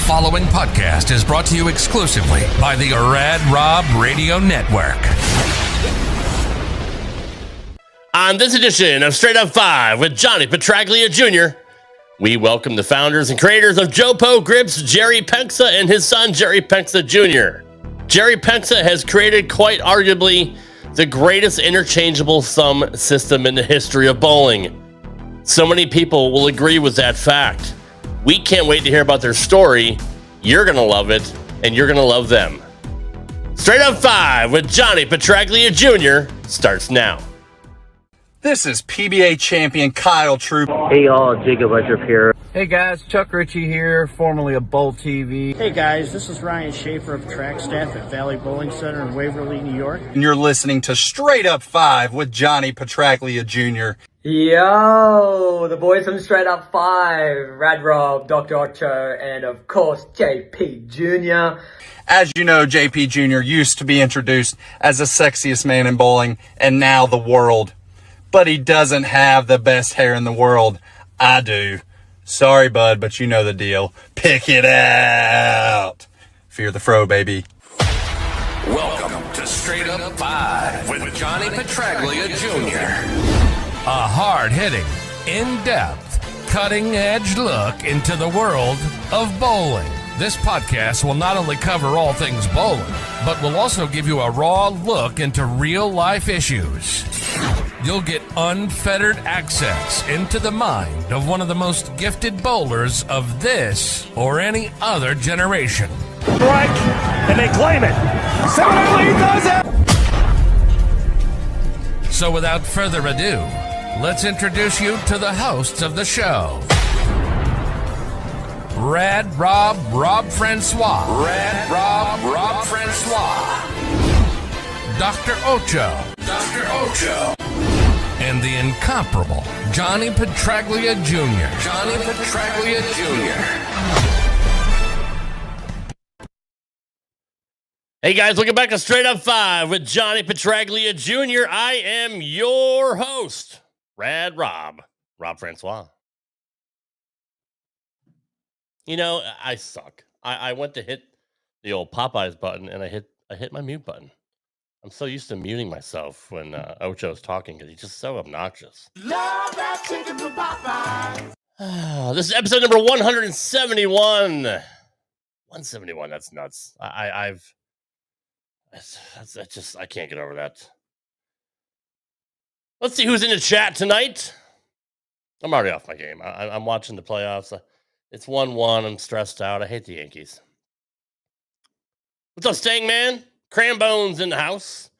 following podcast is brought to you exclusively by the Rad Rob Radio Network. On this edition of Straight Up 5 with Johnny Petraglia Jr., we welcome the founders and creators of JoPo Grips, Jerry Penxa and his son, Jerry Penxa Jr. Jerry Penxa has created quite arguably the greatest interchangeable thumb system in the history of bowling. So many people will agree with that fact. We can't wait to hear about their story. You're going to love it, and you're going to love them. Straight Up 5 with Johnny Petraglia Jr. starts now. This is PBA champion Kyle Troop. Hey y'all, Jacob Ledrup here. Hey guys, Chuck Ritchie here, formerly of Bowl TV. Hey guys, this is Ryan Schaefer of track staff at Valley Bowling Center in Waverly, New York. And you're listening to Straight Up 5 with Johnny Petraglia Jr. Yo, the boys from Straight Up 5, Rad Rob, Dr. Ocho, and of course JP Jr. As you know, JP Jr. used to be introduced as the sexiest man in bowling, and now the world. But he doesn't have the best hair in the world. I do. Sorry, bud, but you know the deal. Pick it out. Fear the fro, baby. Welcome to Straight Up 5 with Johnny Petraglia Jr. A hard-hitting, in-depth, cutting-edge look into the world of bowling. This podcast will not only cover all things bowling, but will also give you a raw look into real-life issues. You'll get unfettered access into the mind of one of the most gifted bowlers of this or any other generation. Strike, and they claim it. Similarly does it. So without further ado, let's introduce you to the hosts of the show. Rad Rob Francois. Rad Rob Francois. Dr. Ocho. And the incomparable Johnny Petraglia Jr. Hey guys, welcome back to Straight Up 5 with Johnny Petraglia Jr. I am your host, Rad Rob Francois. You know, I suck. I went to hit the old Popeyes button and I hit my mute button. I'm so used to muting myself when Ocho's talking because he's just so obnoxious. Love that chicken from Popeyes. This is episode number 171. 171, that's nuts. I can't get over that. Let's see who's in the chat tonight. I'm already off my game. I'm watching the playoffs. It's 1-1. I'm stressed out. I hate the Yankees. What's up, Stang Man? Crambones in the house.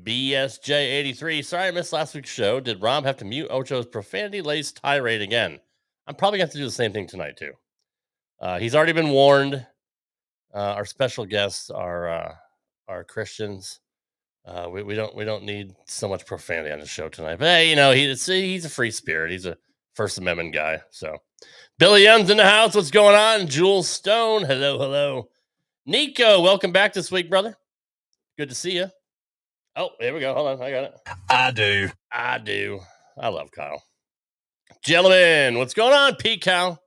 BSJ83. Sorry I missed last week's show. Did Rob have to mute Ocho's profanity-laced tirade again? I'm probably going to have to do the same thing tonight, too. He's already been warned. Our special guests are Christians. We don't need so much profanity on the show tonight. But hey, you know, he's a free spirit. He's a First Amendment guy. So Billy Young's in the house. What's going on? Jules Stone. Hello. Nico, welcome back this week, brother. Good to see you. Oh, here we go. Hold on. I got it. I do. I love Kyle. Gentlemen, what's going on, Pete Cal?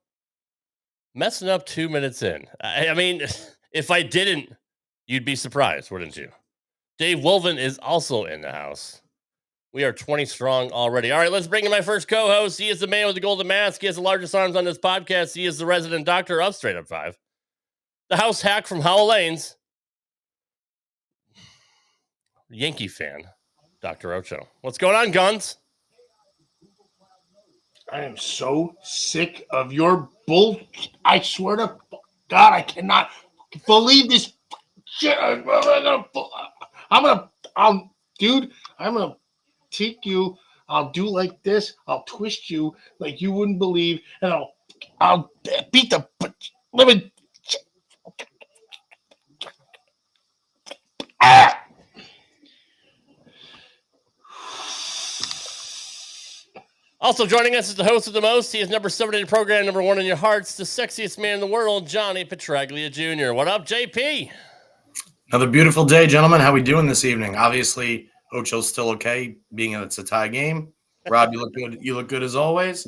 Messing up 2 minutes in. I mean, if I didn't, you'd be surprised, wouldn't you? Dave Wolven is also in the house. We are 20 strong already. All right, let's bring in my first co-host. He is the man with the golden mask. He has the largest arms on this podcast. He is the resident doctor of Straight Up 5. The house hack from Howell Lanes. Yankee fan, Dr. Ocho. What's going on, Guns? I am so sick of your bull. I swear to God, I cannot believe this shit. I'm gonna take you. I'll do like this. I'll twist you like you wouldn't believe, and I'll beat the living. Also joining us is the host of the most. He is number 7 in the program, number 1 in your hearts, the sexiest man in the world, Johnny Petraglia Jr. What up, JP? Another beautiful day, gentlemen. How we doing this evening? Obviously, Ocho's still okay, being it's a tie game. Rob, you look good. You look good as always.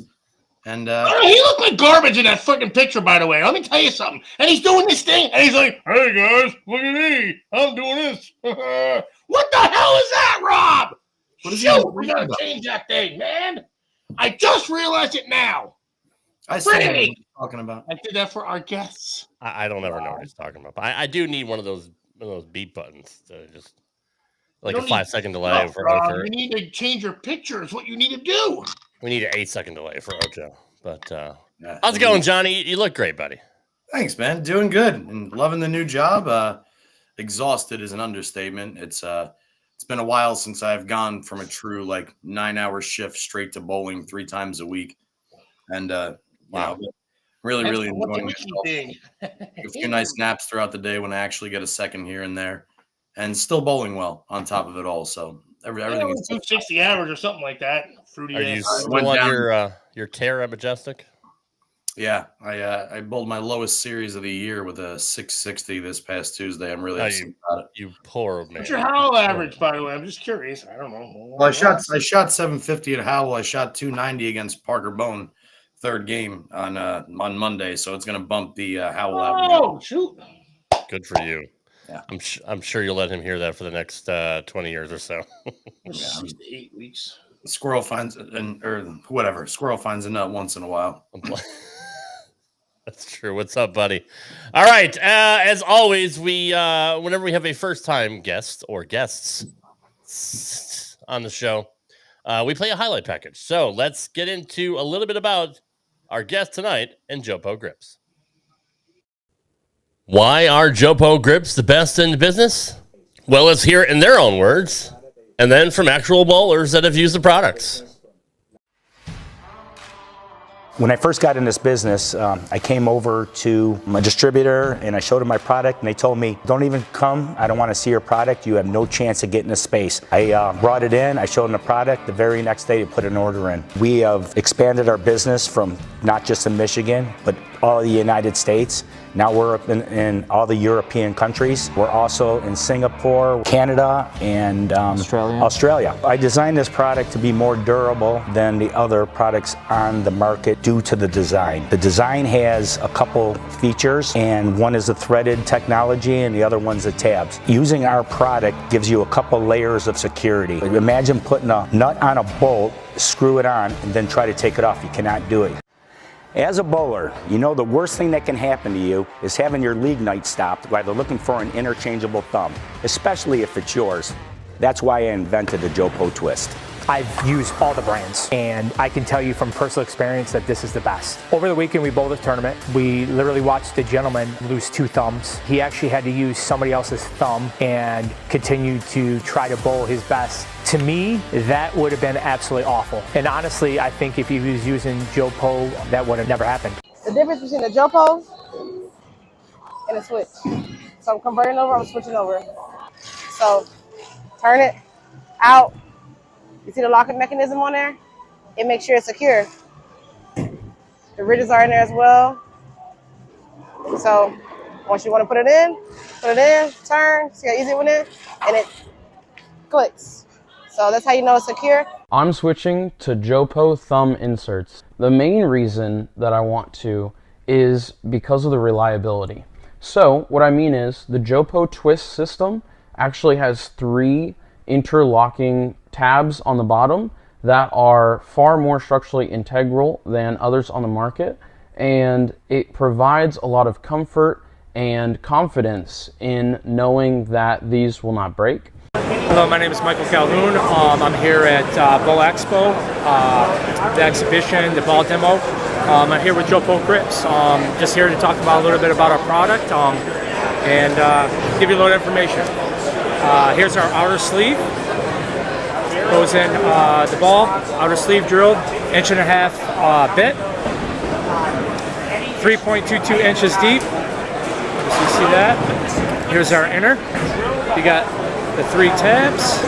And he looked like garbage in that fucking picture, by the way. Let me tell you something. And he's doing this thing, and he's like, "Hey guys, look at me. I'm doing this." What the hell is that, Rob? Shoot, we gotta change that thing, man. I just realized it now. I see what you're talking about. I did that for our guests. I don't ever know what he's talking about. But I do need one of those beep buttons to just like a 5-second delay for Ocho. You need to change your picture. Is what you need to do. We need an 8-second delay for Ocho. But how's it going, Johnny? You look great, buddy. Thanks, man. Doing good and loving the new job. Exhausted is an understatement. It's been a while since I've gone from a true 9-hour shift straight to bowling 3 times a week, and wow, really enjoying myself. A few nice naps throughout the day when I actually get a second here and there, and still bowling well on top of it all. So everything is 260 average or something like that. Fruity. Are you still on your tear at Majestic? Yeah, I bowled my lowest series of the year with a 660 this past Tuesday. I'm really upset about it. You poor man. What's your Howell average, by the way? I'm just curious. I don't know. Well, I shot 750 at Howell. I shot 290 against Parker Bone, third game on Monday. So it's going to bump the Howell average. Oh, shoot! Good for you. Yeah, I'm sure you'll let him hear that for the next 20 years or so. 8 weeks. Squirrel finds Squirrel finds a nut once in a while. That's true. What's up, buddy? All right. As always, we whenever we have a first-time guest or guests on the show, we play a highlight package. So let's get into a little bit about our guest tonight and JoPo Grips. Why are JoPo Grips the best in the business? Well, let's hear it in their own words, and then from actual bowlers that have used the products. When I first got in this business, I came over to my distributor and I showed them my product, and they told me, "Don't even come. I don't want to see your product. You have no chance of getting a space." I brought it in. I showed them the product. The very next day, they put an order in. We have expanded our business from not just in Michigan, but all the United States. Now we're up in all the European countries. We're also in Singapore, Canada, and Australia. I designed this product to be more durable than the other products on the market due to the design. The design has a couple features, and one is the threaded technology and the other one's the tabs. Using our product gives you a couple layers of security. Imagine putting a nut on a bolt, screw it on, and then try to take it off. You cannot do it. As a bowler, you know the worst thing that can happen to you is having your league night stopped while they're looking for an interchangeable thumb, especially if it's yours. That's why I invented the JoPo Twist. I've used all the brands, and I can tell you from personal experience that this is the best. Over the weekend, we bowled a tournament. We literally watched a gentleman lose 2 thumbs. He actually had to use somebody else's thumb and continue to try to bowl his best. To me, that would have been absolutely awful. And honestly, I think if he was using JoPo, that would have never happened. The difference between a JoPo and a switch. So I'm converting over, I'm switching over. So turn it out. You see the locking mechanism on there? It makes sure it's secure. The ridges are in there as well. So once you want to put it in, turn, see how easy it went in, and it clicks. So that's how you know it's secure. I'm switching to JoPo thumb inserts. The main reason that I want to is because of the reliability. So what I mean is the JoPo Twist system actually has 3 interlocking tabs on the bottom that are far more structurally integral than others on the market, and it provides a lot of comfort and confidence in knowing that these will not break. Hello, my name is Michael Calhoun. I'm here at Bow Expo, the exhibition, the ball demo. I'm here with JoPo Grips. Just here to talk about a little bit about our product and give you a little information. Here's our outer sleeve. Goes in the ball, outer sleeve drilled, 1.5 bit, 3.22 inches deep. So you see that. Here's our inner. You got the 3 tabs.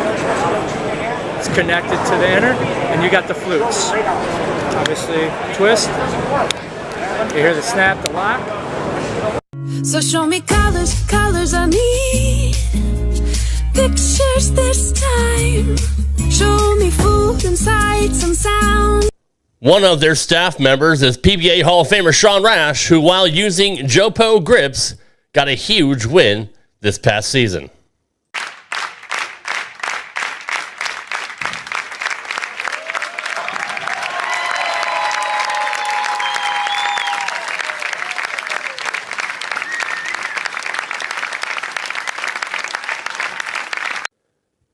It's connected to the inner, and you got the flutes. Obviously, twist. You hear the snap, the lock. So show me colors, colors I need. Pictures this time. Show me food and sights and sound. One of their staff members is PBA Hall of Famer Sean Rash, who, while using JoPo Grips, got a huge win this past season.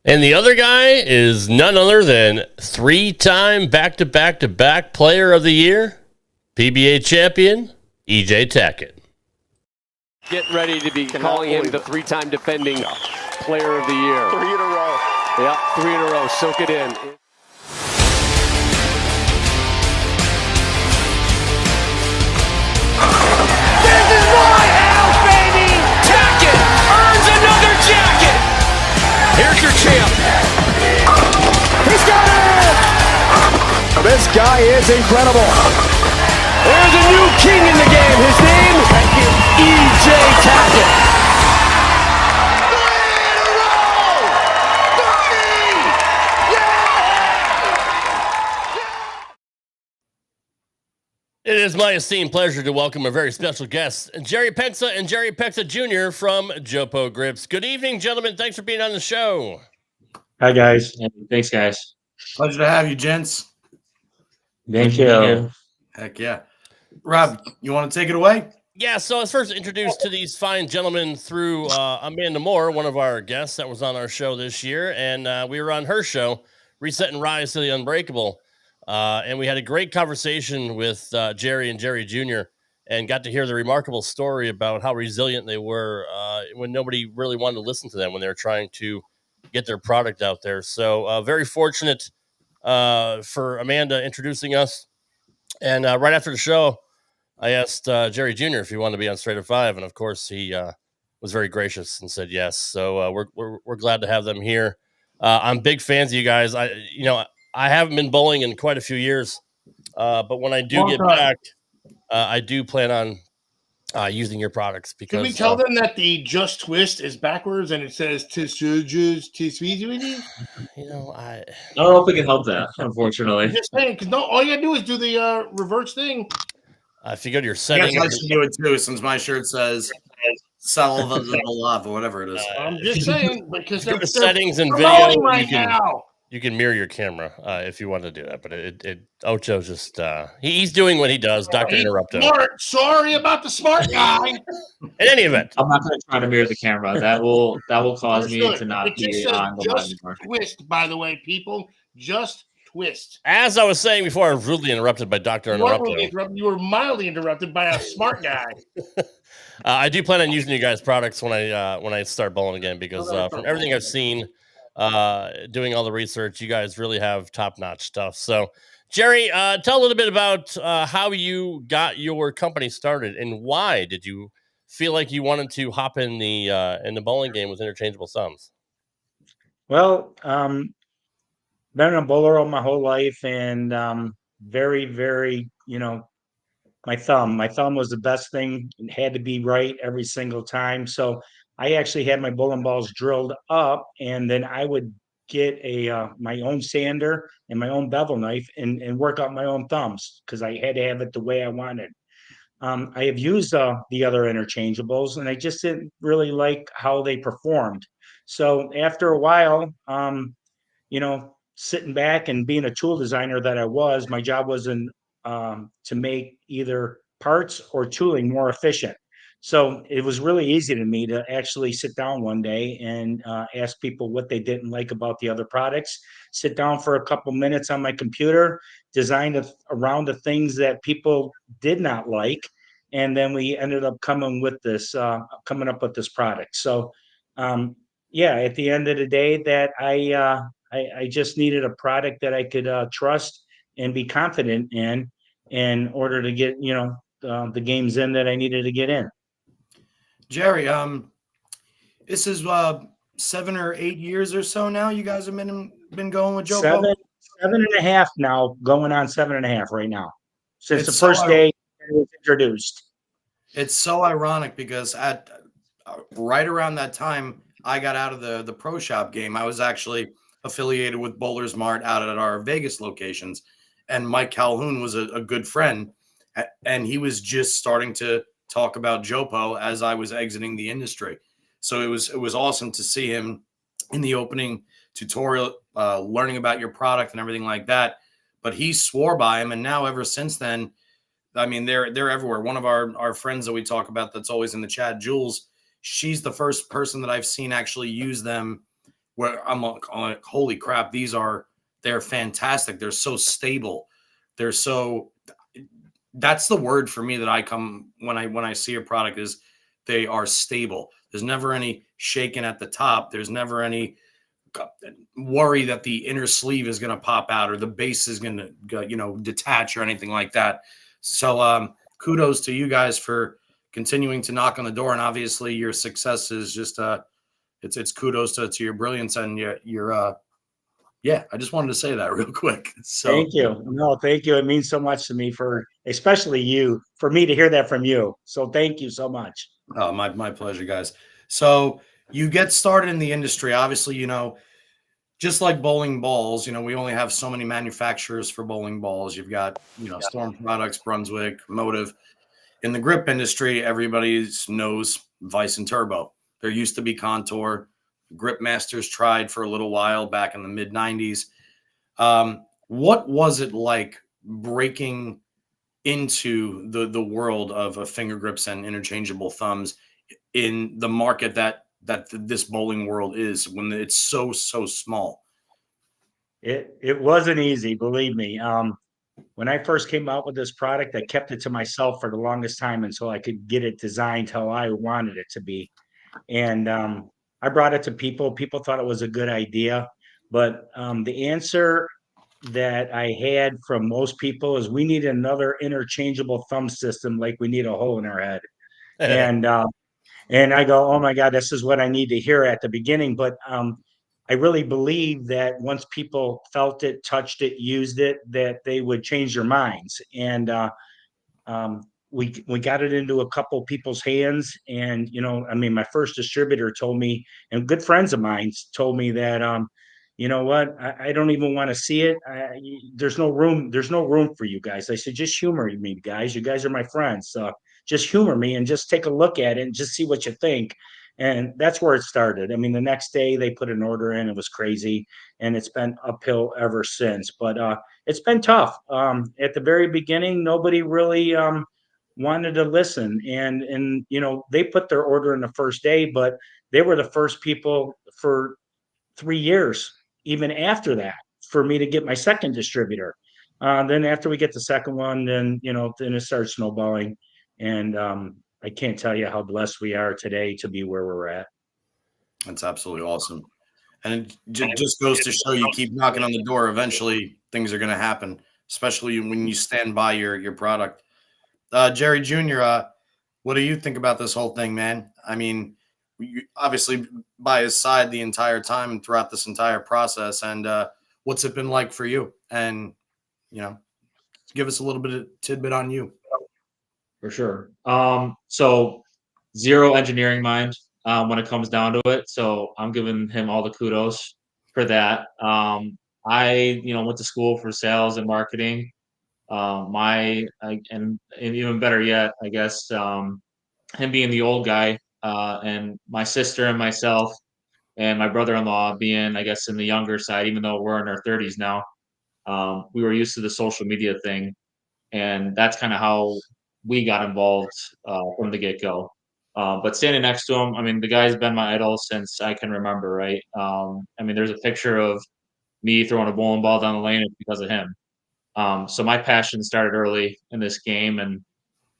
And the other guy is none other than 3-time back-to-back-to-back Player of the Year, PBA champion, EJ Tackett. Get ready to be calling him the 3-time defending Player of the Year. 3 in a row. Yep, 3 in a row. Soak it in. This is my house, baby! Tackett earns another jacket! Here's your champ. He's got it! This guy is incredible. There's a new king in the game. His name, EJ Tackett. It is my esteemed pleasure to welcome a very special guest, Jerry Penxa and Jerry Penxa Jr. from JoPo Grips. Good evening, gentlemen. Thanks for being on the show. Hi, guys. Thanks, guys. Pleasure to have you, gents. Thank you. Heck yeah. Rob, you want to take it away? Yeah, so I was first introduced to these fine gentlemen through Amanda Moore, one of our guests that was on our show this year, and we were on her show, Reset and Rise to the Unbreakable. And we had a great conversation with Jerry and Jerry Jr. and got to hear the remarkable story about how resilient they were when nobody really wanted to listen to them when they were trying to get their product out there. So very fortunate for Amanda introducing us. And right after the show, I asked Jerry Jr. if he wanted to be on Straight at 5. And of course, he was very gracious and said yes. So we're glad to have them here. I'm big fans of you guys. I haven't been bowling in quite a few years, but when I do get back, I do plan on using your products. Because can we tell them that the Just Twist is backwards and it says "Tissues"? I don't know if we can help that, unfortunately. I'm just saying, because all you gotta do is do the reverse thing. If you go to your settings, I should do it too, since my shirt says "Salva or whatever it is." I'm just saying, because go to settings and video right now. You can mirror your camera if you want to do that, but Ocho's just he's doing what he does. Doctor interrupted. Sorry about the smart guy. In any event, I'm not going to try to mirror the camera. That will cause me to not be on the line anymore. Twist, by the way, people. Just twist. As I was saying before, I was rudely interrupted by Doctor Interrupted. You were mildly interrupted by a smart guy. I do plan on using you guys' products when I start bowling again because from everything I've seen. Doing all the research, you guys really have top-notch stuff. So, Jerry, tell a little bit about how you got your company started and why did you feel like you wanted to hop in the bowling game with interchangeable thumbs? Well, been a bowler all my whole life, and very, very, my thumb was the best thing. It had to be right every single time. So I actually had my bowling balls drilled up, and then I would get my own sander and my own bevel knife and work out my own thumbs because I had to have it the way I wanted. I have used the other interchangeables, and I just didn't really like how they performed. So after a while, sitting back and being a tool designer that I was, my job was to make either parts or tooling more efficient. So it was really easy to me to actually sit down one day and ask people what they didn't like about the other products, sit down for a couple minutes on my computer, design around the things that people did not like. And then we ended up coming up with this product. So, at the end of the day that I just needed a product that I could trust and be confident in order to get, the games in that I needed to get in. Jerry, this is 7 or 8 years or so now. You guys have been going with JoPo? 7.5 now, going on 7.5 right now. Since the first day it was introduced. It's so ironic because at right around that time, I got out of the pro shop game. I was actually affiliated with Bowlers Mart out at our Vegas locations. and Mike Calhoun was a good friend, and he was just starting to talk about JoPo as I was exiting the industry. So it was awesome to see him in the opening tutorial, learning about your product and everything like that. But he swore by him, and now ever since then, I mean, they're everywhere. One of our friends that we talk about that's always in the chat, Jules, she's the first person that I've seen actually use them. Where I'm like, holy crap, they're fantastic. They're so stable. They're so. That's the word for me that I come when I see a product is they are stable. There's never any shaking at the top. There's never any worry that the inner sleeve is going to pop out or the base is going to detach or anything like that. So kudos to you guys for continuing to knock on the door, and obviously your success is just it's kudos to your brilliance and your yeah, I just wanted to say that real quick. So thank you. No, thank you. It means so much to me, for especially you, for me to hear that from you. So thank you so much. Oh, my pleasure, guys. So you get started in the industry, obviously, just like bowling balls, we only have so many manufacturers for bowling balls. You've got, Storm Products, Brunswick, Motive. In the grip industry, everybody knows Vice and Turbo. There used to be Contour. Grip Masters tried for a little while back in the mid 90s. What was it like breaking into the world of finger grips and interchangeable thumbs in the market that this bowling world is when it's so small? It wasn't easy, believe me. When I first came out with this product, I kept it to myself for the longest time until I could get it designed how I wanted it to be. And I brought it to people. People thought it was a good idea, but the answer that I had from most people is we need another interchangeable thumb system, like we need a hole in our head. And I go, oh my God, this is what I need to hear at the beginning. But I really believe that once people felt it, touched it, used it, that they would change their minds. And we got it into a couple people's hands. And, I mean, my first distributor told me, and good friends of mine told me that, you know what, I don't even want to see it. There's no room. There's no room for you guys. I said, just humor me, guys. You guys are my friends. Just humor me and just take a look at it and just see what you think. And that's where it started. I mean, the next day they put an order in. It was crazy. And it's been uphill ever since. But it's been tough. At the very beginning, nobody really wanted to listen. And they put their order in the first day, but they were the first people for 3 years, even after that, for me to get my second distributor. Then after we get the second one, then it starts snowballing. And I can't tell you how blessed we are today to be where we're at. That's absolutely awesome. And it just goes to show you keep knocking on the door. Eventually things are going to happen, especially when you stand by your product. Jerry Jr., what do you think about this whole thing, man? I mean, you obviously by his side the entire time throughout this entire process. And what's it been like for you? And, give us a little bit of tidbit on you. For sure. So zero engineering mind when it comes down to it. So I'm giving him all the kudos for that. I went to school for sales and marketing. And even better yet, I guess, him being the old guy, and my sister and myself and my brother-in-law being, I guess, in the younger side, even though we're in our 30s now. We were used to the social media thing, and that's kind of how we got involved from the get-go. But standing next to him, I mean, the guy's been my idol since I can remember, right? I mean, there's a picture of me throwing a bowling ball down the lane. It's because of him. So my passion started early in this game, and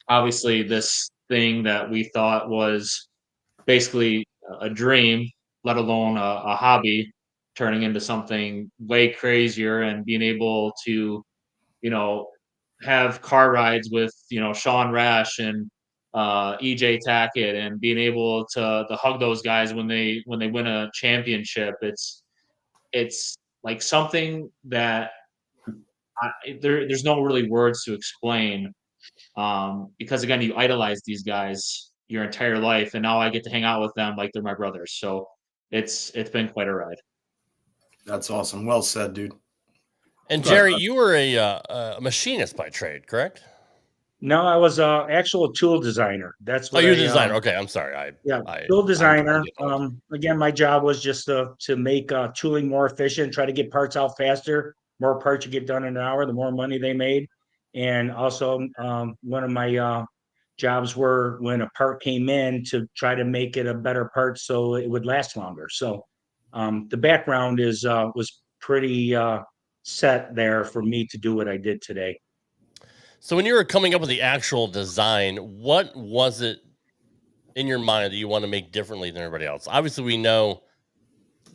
obviously this thing that we thought was basically a dream, let alone a hobby, turning into something way crazier and being able to, have car rides with, Sean Rash and EJ Tackett, and being able to hug those guys when they win a championship. It's like something that there's no really words to explain, because again, you idolize these guys your entire life, and now I get to hang out with them like they're my brothers. So it's been quite a ride. That's awesome. Well said, dude. And Jerry, you were a machinist by trade, correct? No, I was an actual tool designer. That's Oh, what you're I a designer. Okay, I'm sorry. tool I designer. did hold. Again, my job was just to make tooling more efficient, try to get parts out faster. More parts you get done in an hour, the more money they made. And also, one of my jobs were when a part came in to try to make it a better part so it would last longer. So the background was pretty set there for me to do what I did today. So when you were coming up with the actual design, what was it in your mind that you want to make differently than everybody else? Obviously, we know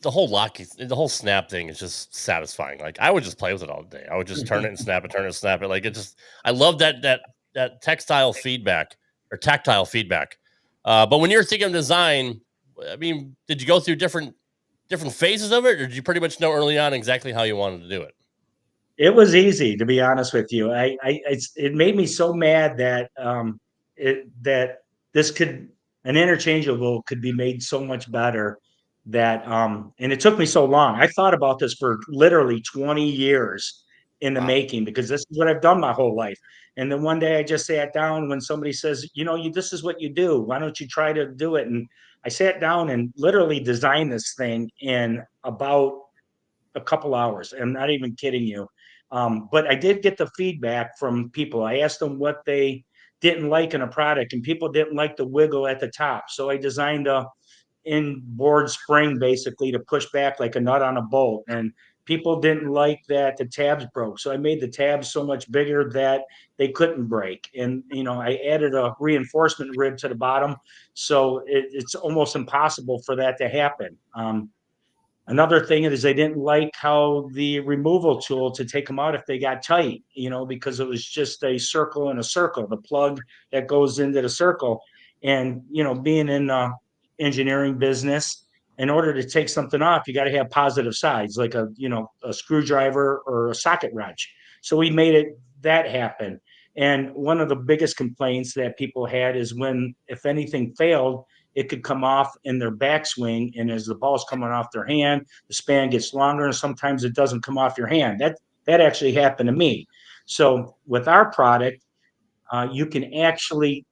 the whole snap thing is just satisfying. Like I would just play with it all day. I would just turn it and snap it, turn it and snap it. Like it just, I love that textile feedback or tactile feedback. But when you're thinking of design, I mean, did you go through different phases of it, or did you pretty much know early on exactly how you wanted to do it? It was easy, to be honest with you. It made me so mad that that this an interchangeable could be made so much better that and it took me so long. I thought about this for literally 20 years in the making because this is what I've done my whole life. And then one day I just sat down when somebody says, this is what you do. Why don't you try to do it? And I sat down and literally designed this thing in about a couple hours. I'm not even kidding you. But I did get the feedback from people. I asked them what they didn't like in a product, and people didn't like the wiggle at the top. So I designed a inboard spring basically to push back like a nut on a bolt. And people didn't like that the tabs broke. So I made the tabs so much bigger that they couldn't break. And, I added a reinforcement rib to the bottom. So it's almost impossible for that to happen. Another thing is they didn't like how the removal tool to take them out if they got tight, because it was just a circle and a circle, the plug that goes into the circle. And, being in engineering business, in order to take something off, you got to have positive sides, like a screwdriver or a socket wrench. So we made that happen. And one of the biggest complaints that people had is if anything failed, it could come off in their backswing. And as the ball's coming off their hand, the span gets longer and sometimes it doesn't come off your hand. That actually happened to me. So with our product, you can actually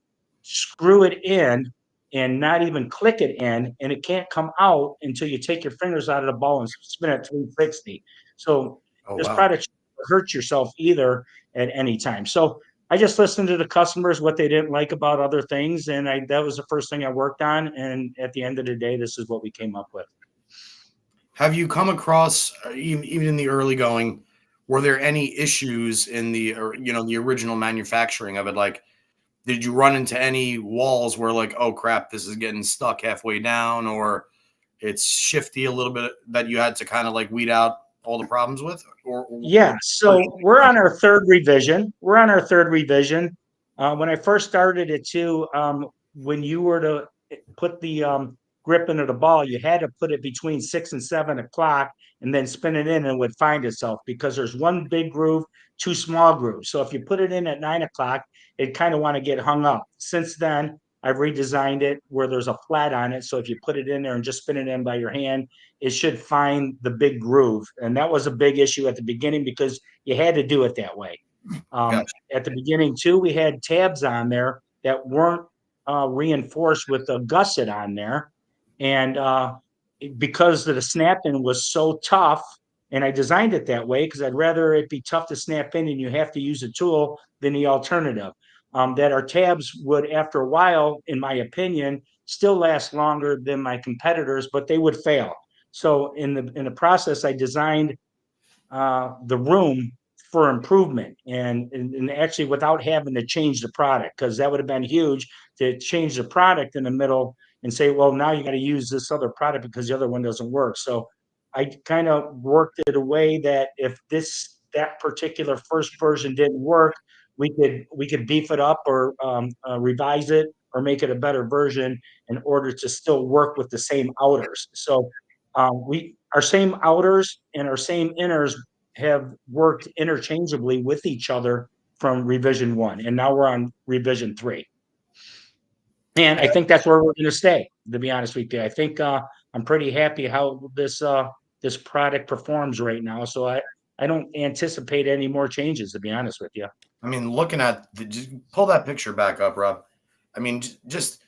screw it in and not even click it in, and it can't come out until you take your fingers out of the ball and spin it 360. So this product shouldn't hurt yourself either at any time. So I just listened to the customers, what they didn't like about other things, and that was the first thing I worked on. And at the end of the day, this is what we came up with. Have you come across, even in the early going, were there any issues in the original manufacturing of it? Like, did you run into any walls where like, oh crap, this is getting stuck halfway down, or it's shifty a little bit that you had to kind of like weed out all the problems with? Yeah, so we're on our third revision. When I first started it too, when you were to put the grip into the ball, you had to put it between 6 and 7 o'clock and then spin it in and it would find itself because there's one big groove, two small grooves. So if you put it in at 9 o'clock, it kind of want to get hung up. Since then, I've redesigned it where there's a flat on it. So if you put it in there and just spin it in by your hand, it should find the big groove. And that was a big issue at the beginning because you had to do it that way. At the beginning too, we had tabs on there that weren't reinforced with a gusset on there. And because the snapping was so tough, and I designed it that way because I'd rather it be tough to snap in and you have to use a tool than the alternative. That our tabs would, after a while, in my opinion, still last longer than my competitors, but they would fail. So in the process, I designed the room for improvement and actually without having to change the product, because that would have been huge to change the product in the middle and say, well, now you got to use this other product because the other one doesn't work. So I kind of worked it a way that if that particular first version didn't work, we could beef it up or revise it or make it a better version in order to still work with the same outers. So our same outers and our same inners have worked interchangeably with each other from revision 1, and now we're on revision 3. And I think that's where we're going to stay, to be honest with you. I think I'm pretty happy how this product performs right now. So I don't anticipate any more changes, to be honest with you. I mean, looking at just pull that picture back up, Rob. I mean, just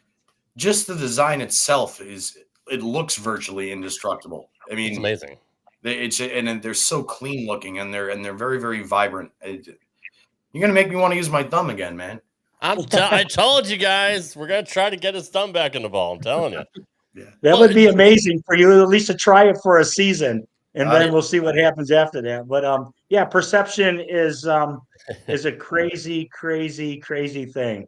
the design itself it looks virtually indestructible. I mean, It's amazing. And they're so clean looking, and they're very, very vibrant. You're gonna make me want to use my thumb again, man. I told you guys we're gonna try to get his thumb back in the ball. I'm telling you. That would be amazing for you at least to try it for a season, and then we'll see what happens after that. But yeah, perception is a crazy, crazy, crazy thing.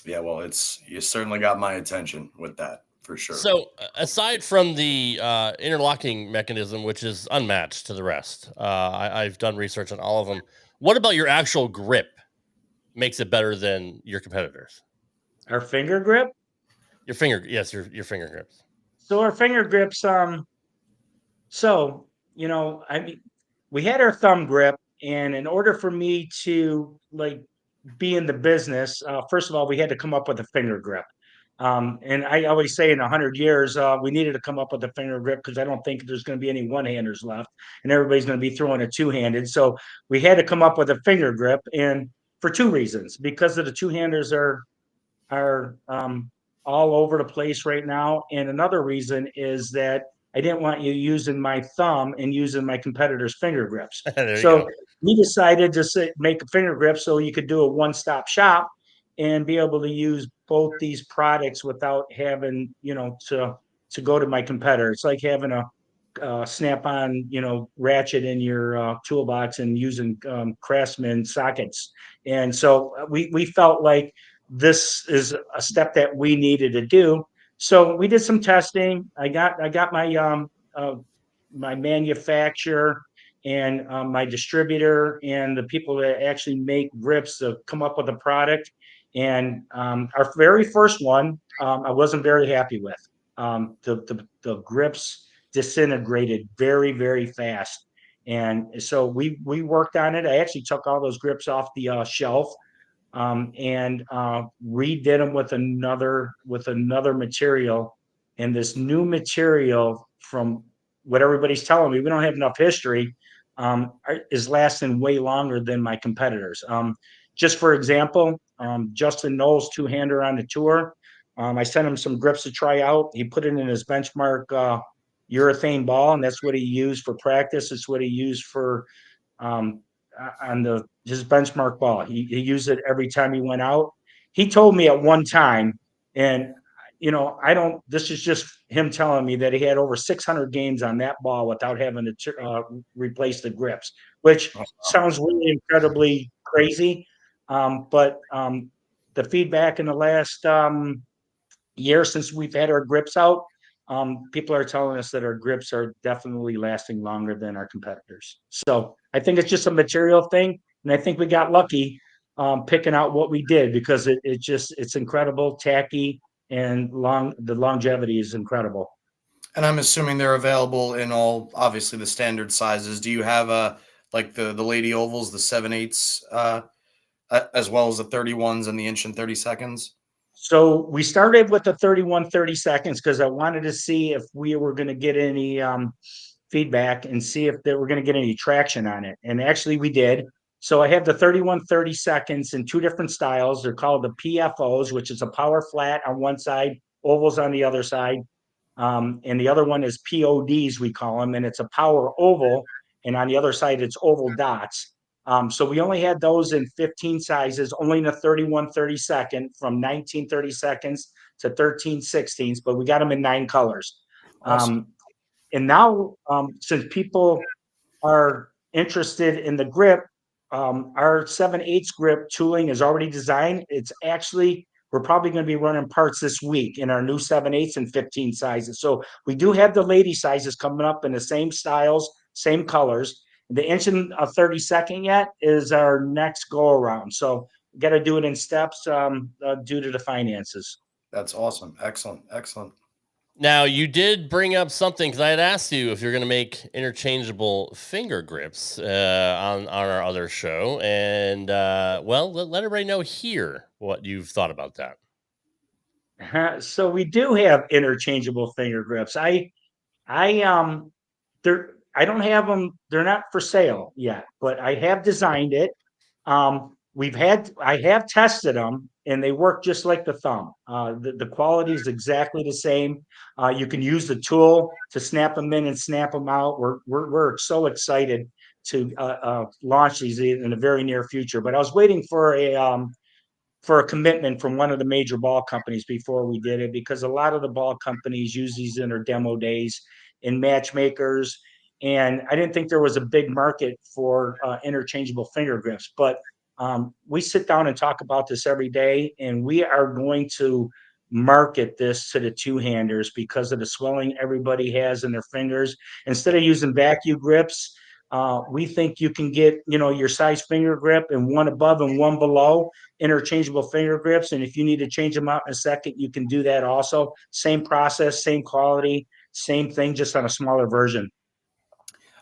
Yeah, well, you certainly got my attention with that for sure. So, aside from the interlocking mechanism, which is unmatched to the rest, I've done research on all of them. What about your actual grip makes it better than your competitors? Our finger grip? Your finger, yes, your finger grips. So our finger grips, so you know, I mean, we had our thumb grip, and in order for me to like be in the business, first of all, we had to come up with a finger grip. And I always say in 100 years, we needed to come up with a finger grip because I don't think there's going to be any one-handers left, and everybody's going to be throwing a two-handed. So we had to come up with a finger grip, and for two reasons: because of the two-handers are all over the place right now, and another reason is that I didn't want you using my thumb and using my competitors' finger grips. So we decided to make a finger grip so you could do a one-stop shop and be able to use both these products without having, to go to my competitor. It's like having a snap-on, ratchet in your toolbox and using Craftsman sockets. And so we felt like this is a step that we needed to do. So we did some testing. I got my manufacturer and my distributor and the people that actually make grips to come up with a product. And our very first one, I wasn't very happy with. The grips disintegrated very, very fast. And so we worked on it. I actually took all those grips off the shelf and redid them with another material. And this new material, from what everybody's telling me, we don't have enough history, is lasting way longer than my competitors. Just for example, Justin Knowles, two-hander on the tour. I sent him some grips to try out. He put it in his benchmark urethane ball, and that's what he used for practice. It's what he used for on his benchmark ball. He used it every time he went out. He told me at one time, and this is just him telling me that he had over 600 games on that ball without having to replace the grips, which sounds really incredibly crazy. But the feedback in the last year since we've had our grips out, people are telling us that our grips are definitely lasting longer than our competitors. So I think it's just a material thing, and I think we got lucky picking out what we did because it's incredible, tacky, and the longevity is incredible. And I'm assuming they're available in all, obviously, the standard sizes. Do you have like the lady ovals, the 7/8, as well as the 31s and the 1 and 32nds? So we started with the 31 32nds because I wanted to see if we were going to get any feedback and see if they were going to get any traction on it. And actually we did. So I have the 31 32nds in two different styles. They're called the PFOs, which is a power flat on one side, ovals on the other side. And the other one is PODs, we call them, and it's a power oval. And on the other side, it's oval dots. So we only had those in 15 sizes, only in a 31 32nd, from 19 32nds to 13 16s, but we got them in 9 colors. Awesome. And now, since people are interested in the grip, our 7/8 grip tooling is already designed. We're probably going to be running parts this week in our new 7/8 and 15 sizes. So we do have the lady sizes coming up in the same styles, same colors. The 1 and 32nd yet is our next go around. So we got to do it in steps due to the finances. That's awesome. Excellent. Excellent. Now, you did bring up something because I had asked you if you're going to make interchangeable finger grips on our other show. And, well, let everybody know here what you've thought about that. So we do have interchangeable finger grips. I don't have them. They're not for sale yet, but I have designed it. I have tested them, and they work just like the thumb. The quality is exactly the same. You can use the tool to snap them in and snap them out. We're so excited to launch these in the very near future. But I was waiting for a commitment from one of the major ball companies before we did it, because a lot of the ball companies use these in their demo days in matchmakers. And I didn't think there was a big market for interchangeable finger grips, but we sit down and talk about this every day, and we are going to market this to the two-handers because of the swelling everybody has in their fingers. Instead of using vacuum grips, we think you can get, your size finger grip and one above and one below interchangeable finger grips. And if you need to change them out in a second, you can do that also. Same process, same quality, same thing, just on a smaller version.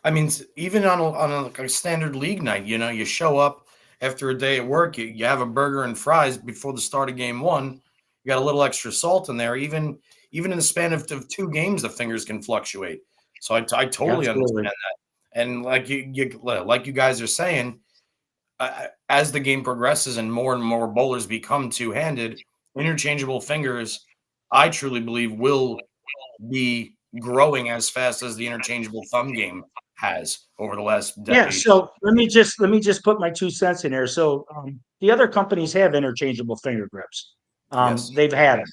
I mean, even on a standard league night, you show up after a day at work, you have a burger and fries before the start of game one. You got a little extra salt in there. Even in the span of 2 games, the fingers can fluctuate. So I totally understand that. And like you guys are saying, as the game progresses and more bowlers become two-handed, interchangeable fingers, I truly believe, will be growing as fast as the interchangeable thumb game has over the last decade. Yeah, so let me just put my 2 cents in there. So the other companies have interchangeable finger grips. Yes. They've had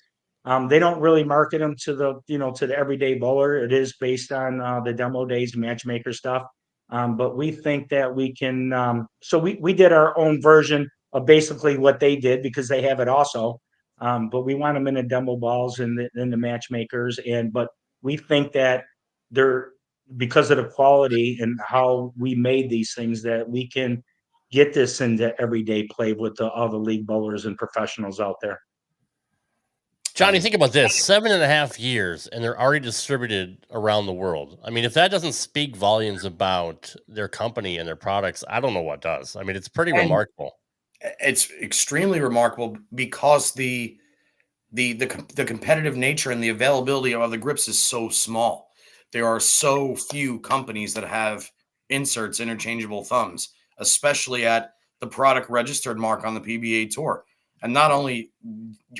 them. They don't really market them to the everyday bowler. It is based on the demo days, matchmaker stuff. But we think that we can. So we did our own version of basically what they did, because they have it also. But we want them in the demo balls and in the matchmakers, but we think that they're, because of the quality and how we made these things, that we can get this into everyday play with all the league bowlers and professionals out there. Johnny, think about this: 7.5 years, and they're already distributed around the world. I mean, if that doesn't speak volumes about their company and their products, I don't know what does. I mean, it's pretty remarkable. It's extremely remarkable because the competitive nature and the availability of the grips is so small. There are so few companies that have inserts, interchangeable thumbs, especially at the product registered mark on the PBA Tour. And not only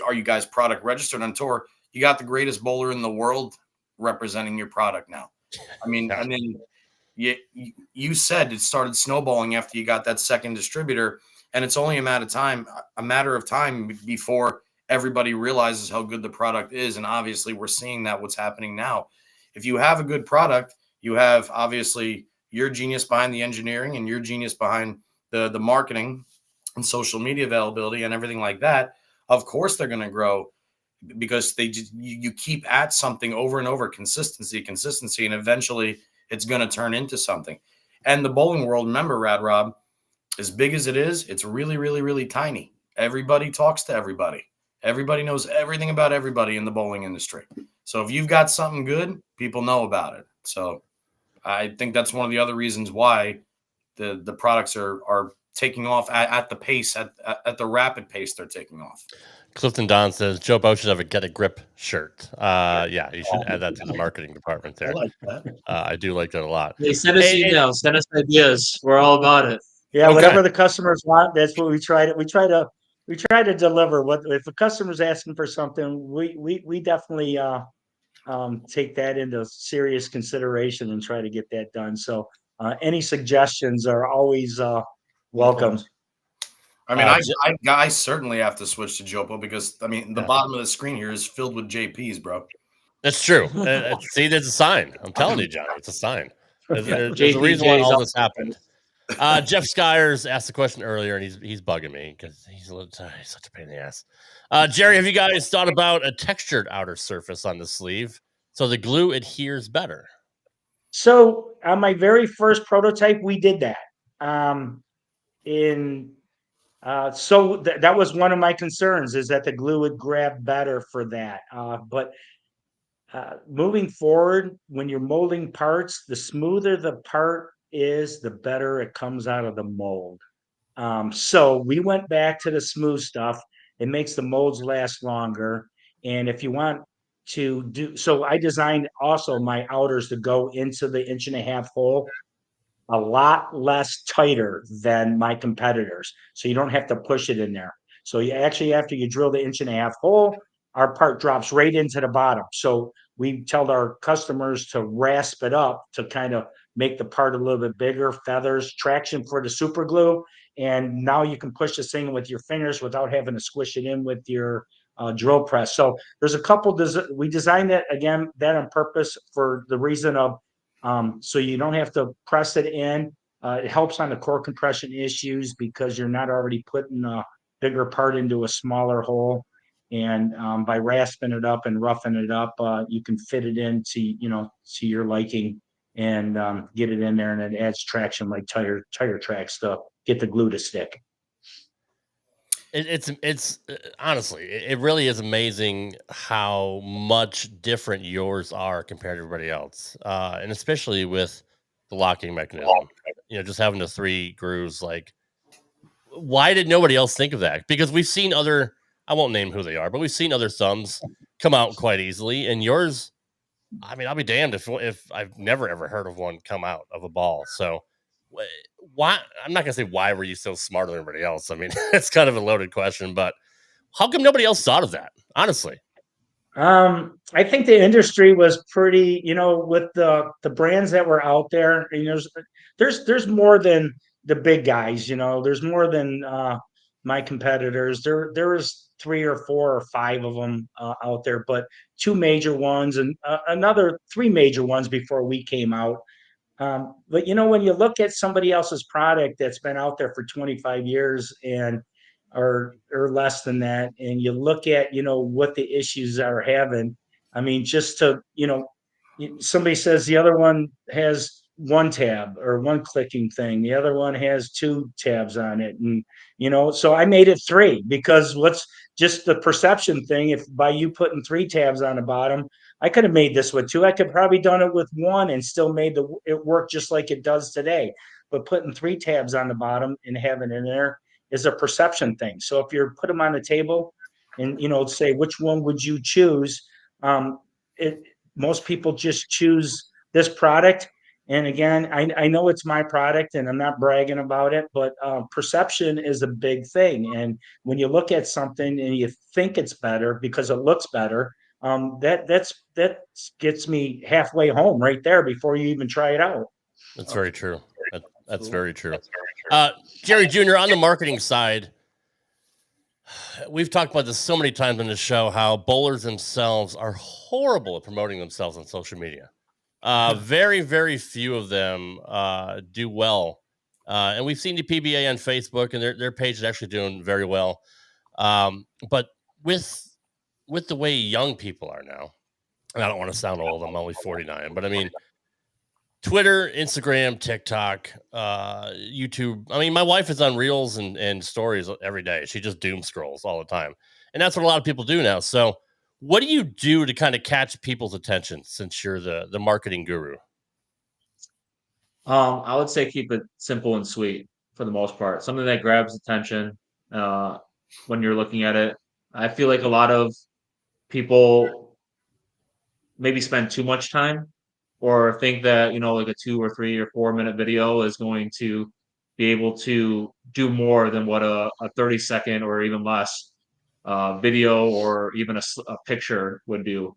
are you guys product registered on tour, you got the greatest bowler in the world representing your product now. I mean, and then you said it started snowballing after you got that second distributor, and it's only a matter of time before everybody realizes how good the product is. And obviously we're seeing that what's happening now. If you have a good product, you have obviously your genius behind the engineering and your genius behind the marketing and social media availability and everything like that. Of course they're going to grow, because you keep at something over and over, consistency, and eventually it's going to turn into something. And the bowling world, remember, Rad Rob, as big as it is, it's really, really, really tiny. Everybody talks to everybody. Everybody knows everything about everybody in the bowling industry. So if you've got something good, people know about it. So I think that's one of the other reasons why the products are taking off at the pace, at the rapid pace they're taking off. Clifton Don says JoPo should have a Get a Grip shirt. Yeah, you should add that to the marketing department there. I like that. I do like that a lot. Hey, send us emails, send us ideas. We're all about it. Yeah, whatever the customers want, that's what we try to deliver. What if the customer's asking for something, we definitely take that into serious consideration and try to get that done. So any suggestions are always welcome. I mean, I certainly have to switch to JoPo, because I mean the bottom of the screen here is filled with JPs, bro. That's true. See, there's a sign. I'm telling you, Johnny, it's a sign. There's a reason why all this happened. Jeff Skyers asked the question earlier, and he's bugging me because he's such a pain in the ass. Jerry, have you guys thought about a textured outer surface on the sleeve so the glue adheres better? So on my very first prototype, we did that. So that was one of my concerns, is that the glue would grab better for that. But moving forward, when you're molding parts, the smoother the part is, the better it comes out of the mold. So we went back to the smooth stuff. It makes the molds last longer. And if you want to do. So I designed also my outers to go into the 1.5-inch hole a lot less tighter than my competitors. So you don't have to push it in there. So you actually, after you drill the 1.5-inch hole, our part drops right into the bottom. So we tell our customers to rasp it up to kind of make the part a little bit bigger, feathers, traction for the super glue. And now you can push this thing with your fingers without having to squish it in with your drill press. So there's a couple, we designed that again, that on purpose for the reason of, so you don't have to press it in. It helps on the core compression issues because you're not already putting a bigger part into a smaller hole. And by rasping it up and roughing it up, you can fit it into, to your liking and get it in there, and it adds traction like tire tracks to get the glue to stick. It's honestly, it really is amazing how much different yours are compared to everybody else, and especially with the locking mechanism. Just having the 3 grooves. Like, why did nobody else think of that? Because we've seen other, I won't name who they are, but we've seen other thumbs come out quite easily, and yours, I mean, I'll be damned if I've never ever heard of one come out of a ball. So why, I'm not gonna say why were you so smarter than everybody else. I mean, it's kind of a loaded question, but how come nobody else thought of that? Honestly, I think the industry was pretty, with the brands that were out there. There's more than the big guys. There's more than my competitors. There was 3 or 4 or 5 of them out there, but 2 major ones and another 3 major ones before we came out. But when you look at somebody else's product that's been out there for 25 years and or less than that, and you look at what the issues are having. I mean, just to somebody says the other one has 1 tab or 1 clicking thing, the other one has 2 tabs on it, and so I made it 3 because what's just the perception thing. If by you putting 3 tabs on the bottom, I could have made this with 2. I could probably done it with 1 and still made it work just like it does today. But putting 3 tabs on the bottom and having it in there is a perception thing. So if you put them on the table and say which one would you choose, most people just choose this product. And again, I know it's my product and I'm not bragging about it, but perception is a big thing. And when you look at something and you think it's better because it looks better, that gets me halfway home right there before you even try it out. That's very true. That's very true. Jerry Jr., on the marketing side, we've talked about this so many times on the show, how bowlers themselves are horrible at promoting themselves on social media. Very, very few of them do well. And we've seen the PBA on Facebook, and their page is actually doing very well. But with the way young people are now, and I don't want to sound old, I'm only 49, but I mean, Twitter, Instagram, TikTok, YouTube. I mean, my wife is on reels and stories every day. She just doom scrolls all the time. And that's what a lot of people do now. So what do you do to kind of catch people's attention since you're the marketing guru? I would say keep it simple and sweet for the most part. Something that grabs attention when you're looking at it. I feel like a lot of people maybe spend too much time or think that, like a 2 or 3 or 4 minute video is going to be able to do more than what a 30-second or even less video or even a picture would do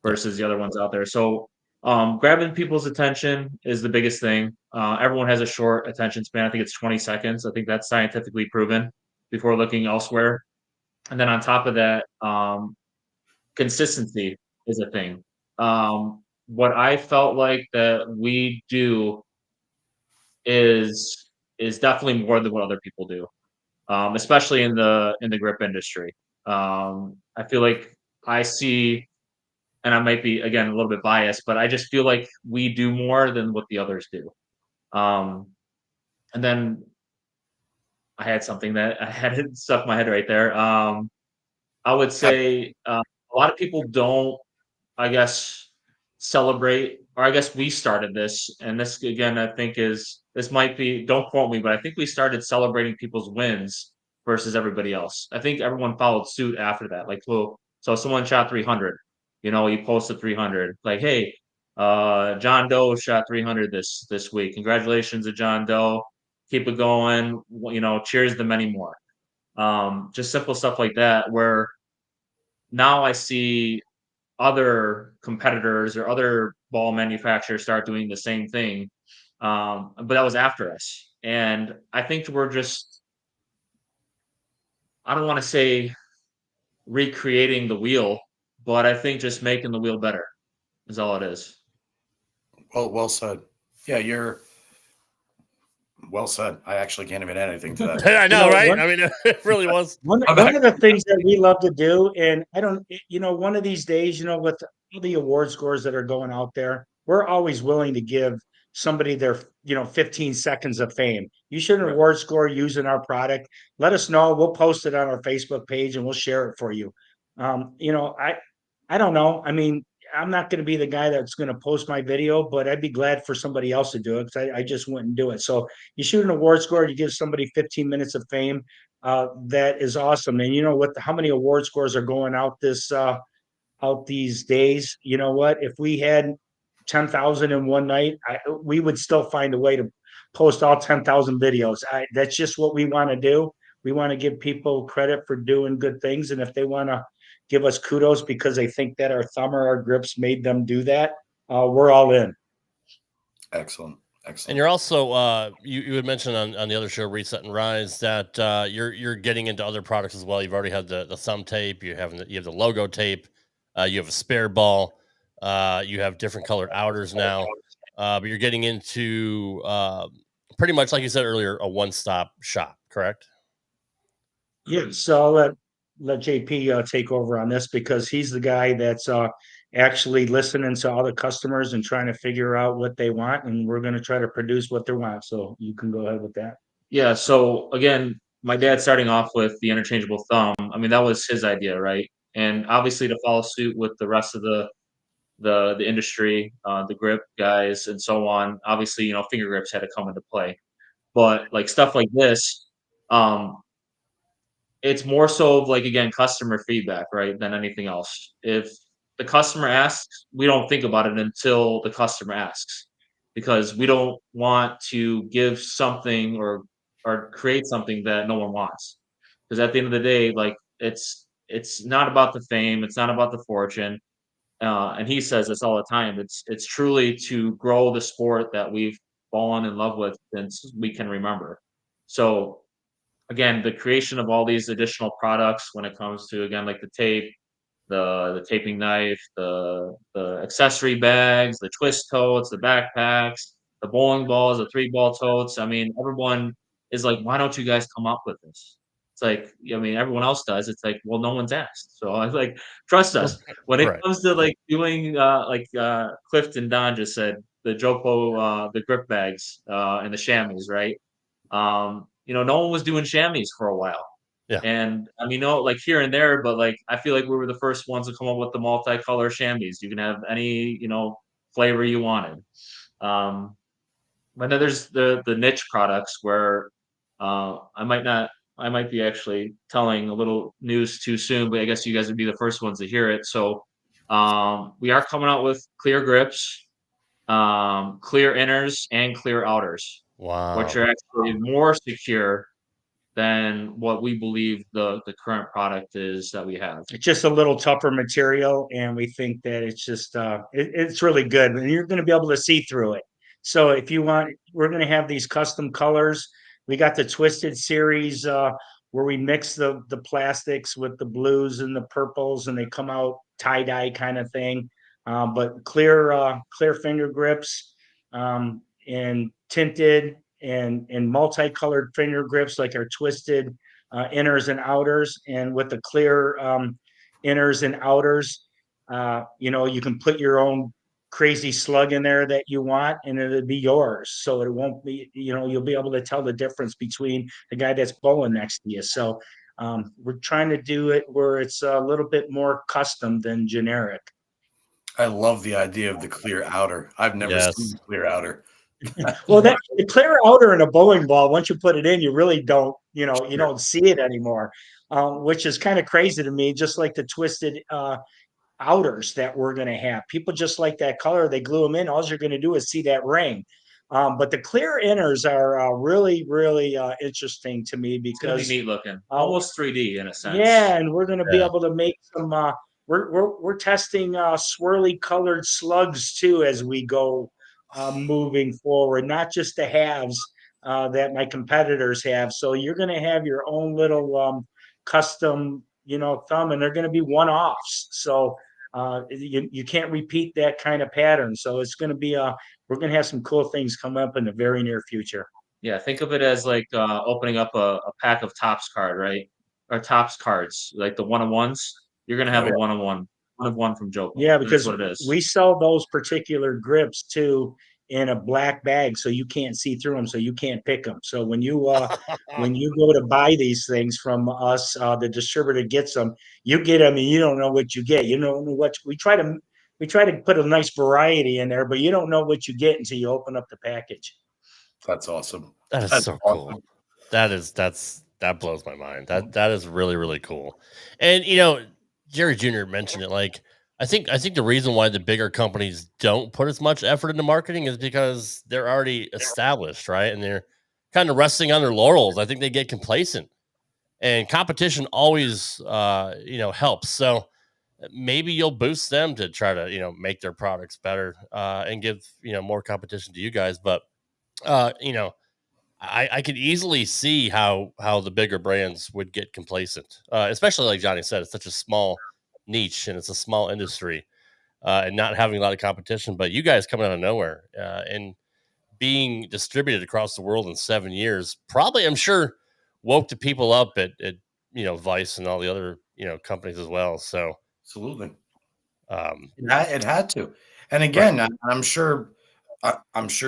versus the other ones out there. So grabbing people's attention is the biggest thing. Everyone has a short attention span. I think it's 20 seconds. I think that's scientifically proven before looking elsewhere. And then on top of that, consistency is a thing. What I felt like that we do is definitely more than what other people do, especially in the grip industry. I feel like I see, and I might be again a little bit biased, but I just feel like we do more than what the others do. And then I had something that I had it stuck in my head right there. I would say a lot of people don't, I guess, celebrate, or I guess we started this, and this again, I think this might be, don't quote me, but I think we started celebrating people's wins versus everybody else. I think everyone followed suit after that. Like, well, so someone shot 300, You posted 300. Like, hey, John Doe shot 300 this week. Congratulations to John Doe. Keep it going. Cheers to many more. Just simple stuff like that, where now I see other competitors or other ball manufacturers start doing the same thing. But that was after us. And I think we're just, I don't want to say recreating the wheel, but I think just making the wheel better is all it is. Well said. Yeah, you're well said. I actually can't even add anything to that. I know, right? I mean, it really was. One of the things that we love to do, and I don't, one of these days, with all the award scores that are going out there, we're always willing to give somebody their, 15 seconds of fame. You should an award score using our product. Let us know. We'll post it on our Facebook page and we'll share it for you. I don't know. I mean, I'm not going to be the guy that's going to post my video, but I'd be glad for somebody else to do it because I just wouldn't do it. So you shoot an award score, you give somebody 15 minutes of fame. That is awesome. And how many award scores are going out out these days? You know what? If we had 10,000 in one night, we would still find a way to post all 10,000 videos. That's just what we want to do. We want to give people credit for doing good things. And if they want to give us kudos because they think that our thumb or our grips made them do that, we're all in. Excellent. And you're also you had mentioned on the other show, Reset and Rise, that you're getting into other products as well. You've already had the thumb tape, you have the logo tape, you have a spare ball, you have different colored outers now, but you're getting into pretty much, like you said earlier, a one-stop shop, correct? Yeah, so I'll let JP take over on this because he's the guy that's actually listening to all the customers and trying to figure out what they want, and we're going to try to produce what they want. So you can go ahead with that. Yeah. So again, my dad starting off with the interchangeable thumb. I mean, that was his idea, right? And obviously to follow suit with the rest of the industry, the grip guys and so on. Obviously, finger grips had to come into play, but like stuff like this, it's more so of like, again, customer feedback, right, than anything else. If the customer asks, we don't think about it until the customer asks, because we don't want to give something or create something that no one wants. Because at the end of the day, like it's not about the fame, it's not about the fortune. And he says this all the time. It's truly to grow the sport that we've fallen in love with since we can remember. So again, the creation of all these additional products when it comes to, again, like the tape, the taping knife, the accessory bags, the twist totes, the backpacks, the bowling balls, the 3-ball totes. I mean, everyone is like, why don't you guys come up with this? It's like, I mean, everyone else does. It's like, well, no one's asked. So I was like, trust us. When it comes to like doing, Clifton Don just said, the JoPo, the grip bags and the chamois, right? No one was doing chamois for a while. Yeah. And I mean, like here and there, but like I feel like we were the first ones to come up with the multicolor chamois. You can have any, flavor you wanted. But then there's the niche products where I might be actually telling a little news too soon, but I guess you guys would be the first ones to hear it. So we are coming out with clear grips, clear inners, and clear outers. Wow. Which are actually more secure than what we believe the current product is that we have. It's just a little tougher material, and we think that it's just it's really good, and you're going to be able to see through it. So if you want, we're going to have these custom colors. We got the Twisted series where we mix the plastics with the blues and the purples, and they come out tie-dye kind of thing. But clear finger grips and tinted and multicolored finger grips like our Twisted inners and outers, and with the clear inners and outers, you can put your own crazy slug in there that you want, and it'll be yours. So it won't be, you'll be able to tell the difference between the guy that's bowling next to you. So we're trying to do it where it's a little bit more custom than generic. I love the idea of the clear outer. I've never seen the clear outer. Well, the clear outer in a bowling ball, once you put it in, you really don't, you don't see it anymore, which is kind of crazy to me. Just like the Twisted outers that we're going to have. People just like that color. They glue them in. All you're going to do is see that ring. But the clear inners are really, really interesting to me It's gonna be because neat looking, almost 3D in a sense. yeah, and we're going to be Yeah. able to make some. We're testing swirly colored slugs too as we go moving forward, not just the halves that my competitors have. So you're going to have your own little custom, thumb, and they're going to be one-offs. So you can't repeat that kind of pattern. So it's going to be we're going to have some cool things come up in the very near future. Yeah, think of it as like opening up a pack of Topps card, right? Or Topps cards, like the one-on-ones. You're gonna have a one of one from JoPo. Yeah, That's because what it is. we sell those particular grips too in a black bag, so you can't see through them, so you can't pick them. So when you go to buy these things from us, the distributor gets them. You get them, and you don't know what you get. You don't know what we try to put a nice variety in there, but you don't know what you get until you open up the package. That's awesome. That is so cool. That blows my mind. That is really, really cool. And Jerry Jr. mentioned it. Like, I think the reason why the bigger companies don't put as much effort into marketing is because they're already established, right? And they're kind of resting on their laurels. I think they get complacent, and competition always helps. So maybe you'll boost them to try to make their products better and give more competition to you guys. But I could easily see how the bigger brands would get complacent, especially like Johnny said, it's such a small niche and it's a small industry, and not having a lot of competition. But you guys coming out of nowhere and being distributed across the world in 7 years, probably I'm sure woke the people up at Vice and all the other companies as well. So Absolutely. It had to. And again, I'm sure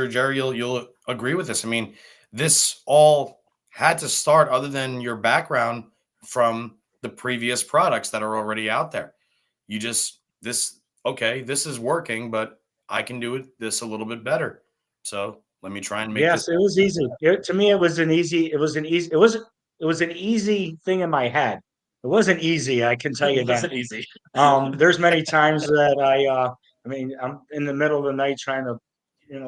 Jerry, you'll agree with this. I mean, this all had to start, other than your background, from the previous products that are already out there. You just this is working, but I can do this a little bit better. So let me try and make Yes, this. it was easy. To me, it was an easy thing in my head. It wasn't easy, I can tell you It that. wasn't easy. There's many times that I'm in the middle of the night trying to,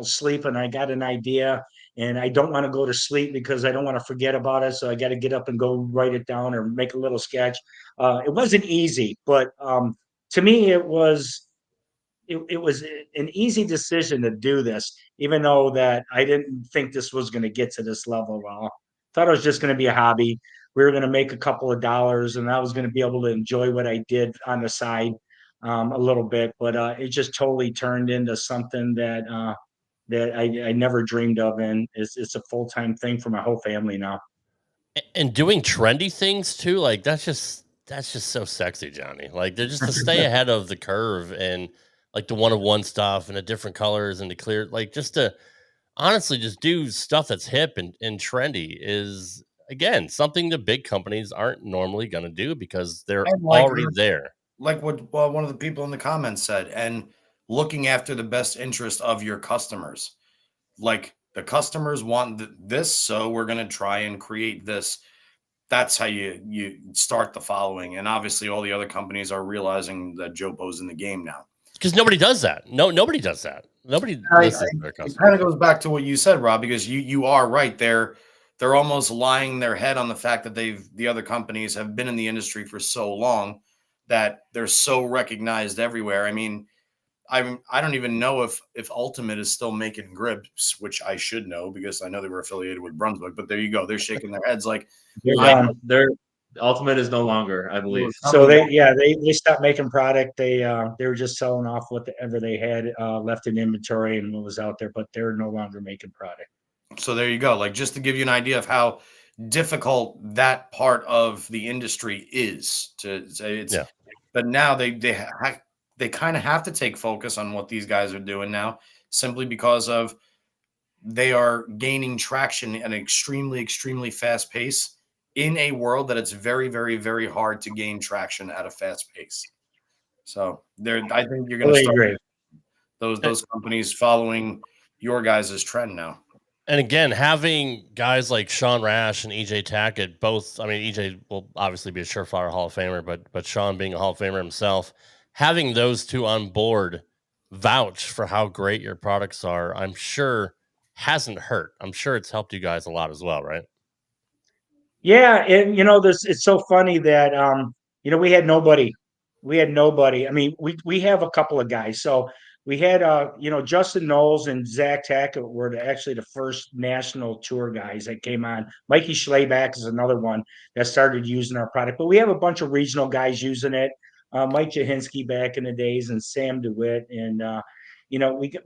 sleep, and I got an idea, and I don't want to go to sleep because I don't want to forget about it. So I got to get up and go write it down or make a little sketch. It wasn't easy, but to me, it was an easy decision to do this, even though that I didn't think this was going to get to this level at all. Thought it was just going to be a hobby. We were going to make a couple of dollars, and I was going to be able to enjoy what I did on the side a little bit. But it just totally turned into something that I never dreamed of, and it's a full-time thing for my whole family now. And doing trendy things too, like that's just so sexy, Johnny. Like they're just to stay ahead of the curve, and like the one-of-one stuff and the different colors and the clear, like just to honestly just do stuff that's hip and trendy is again something the big companies aren't normally going to do because they're And already there. like what one of the people in the comments said, and looking after the best interest of your customers. Like the customers want this, so we're going to try and create this. That's how you start the following. And obviously all the other companies are realizing that JoPo's in the game now. Because nobody does that. Nobody does that. Nobody listens to their It customers. kind of goes back to what you said, Rob, because you are right. They're almost lying their head on the fact that the other companies have been in the industry for so long that they're so recognized everywhere. I mean, I don't even know if Ultimate is still making grips, which I should know because I know they were affiliated with Brunswick. But there you go. They're shaking their heads like Their Ultimate is no longer, I believe. So they stopped making product. They were just selling off whatever they had left in inventory and what was out there, but they're no longer making product. So there you go. Like just to give you an idea of how difficult that part of the industry is to say it's. Yeah. But now they kind of have to take focus on what these guys are doing now, simply because of they are gaining traction at an extremely, extremely fast pace in a world that it's very, very, very hard to gain traction at a fast pace. So I think you're going to start those companies following your guys' trend now. And again, having guys like Sean Rash and EJ Tackett, both, I mean, EJ will obviously be a surefire Hall of Famer, but Sean being a Hall of Famer himself, having those two on board vouch for how great your products are, I'm sure hasn't hurt. I'm sure it's helped you guys a lot as well, right? Yeah, and this it's so funny that we had nobody. We had nobody. I mean, we have a couple of guys. So we had Justin Knowles and Zach Tackett were actually the first national tour guys that came on. Mikey Schlayback is another one that started using our product. But we have a bunch of regional guys using it. Mike Jahinski back in the days and Sam DeWitt. And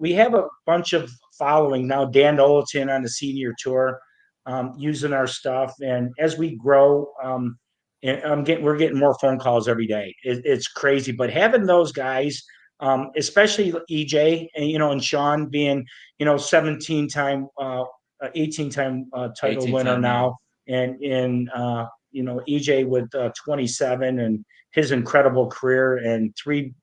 we have a bunch of following now. Dan Olatin on the senior tour. Using our stuff, and as we grow, and we're getting more phone calls every day. It's crazy, but having those guys, especially EJ and Sean being 17-time, 18-time title 18 winner time, now, and EJ with 27 and his incredible career and three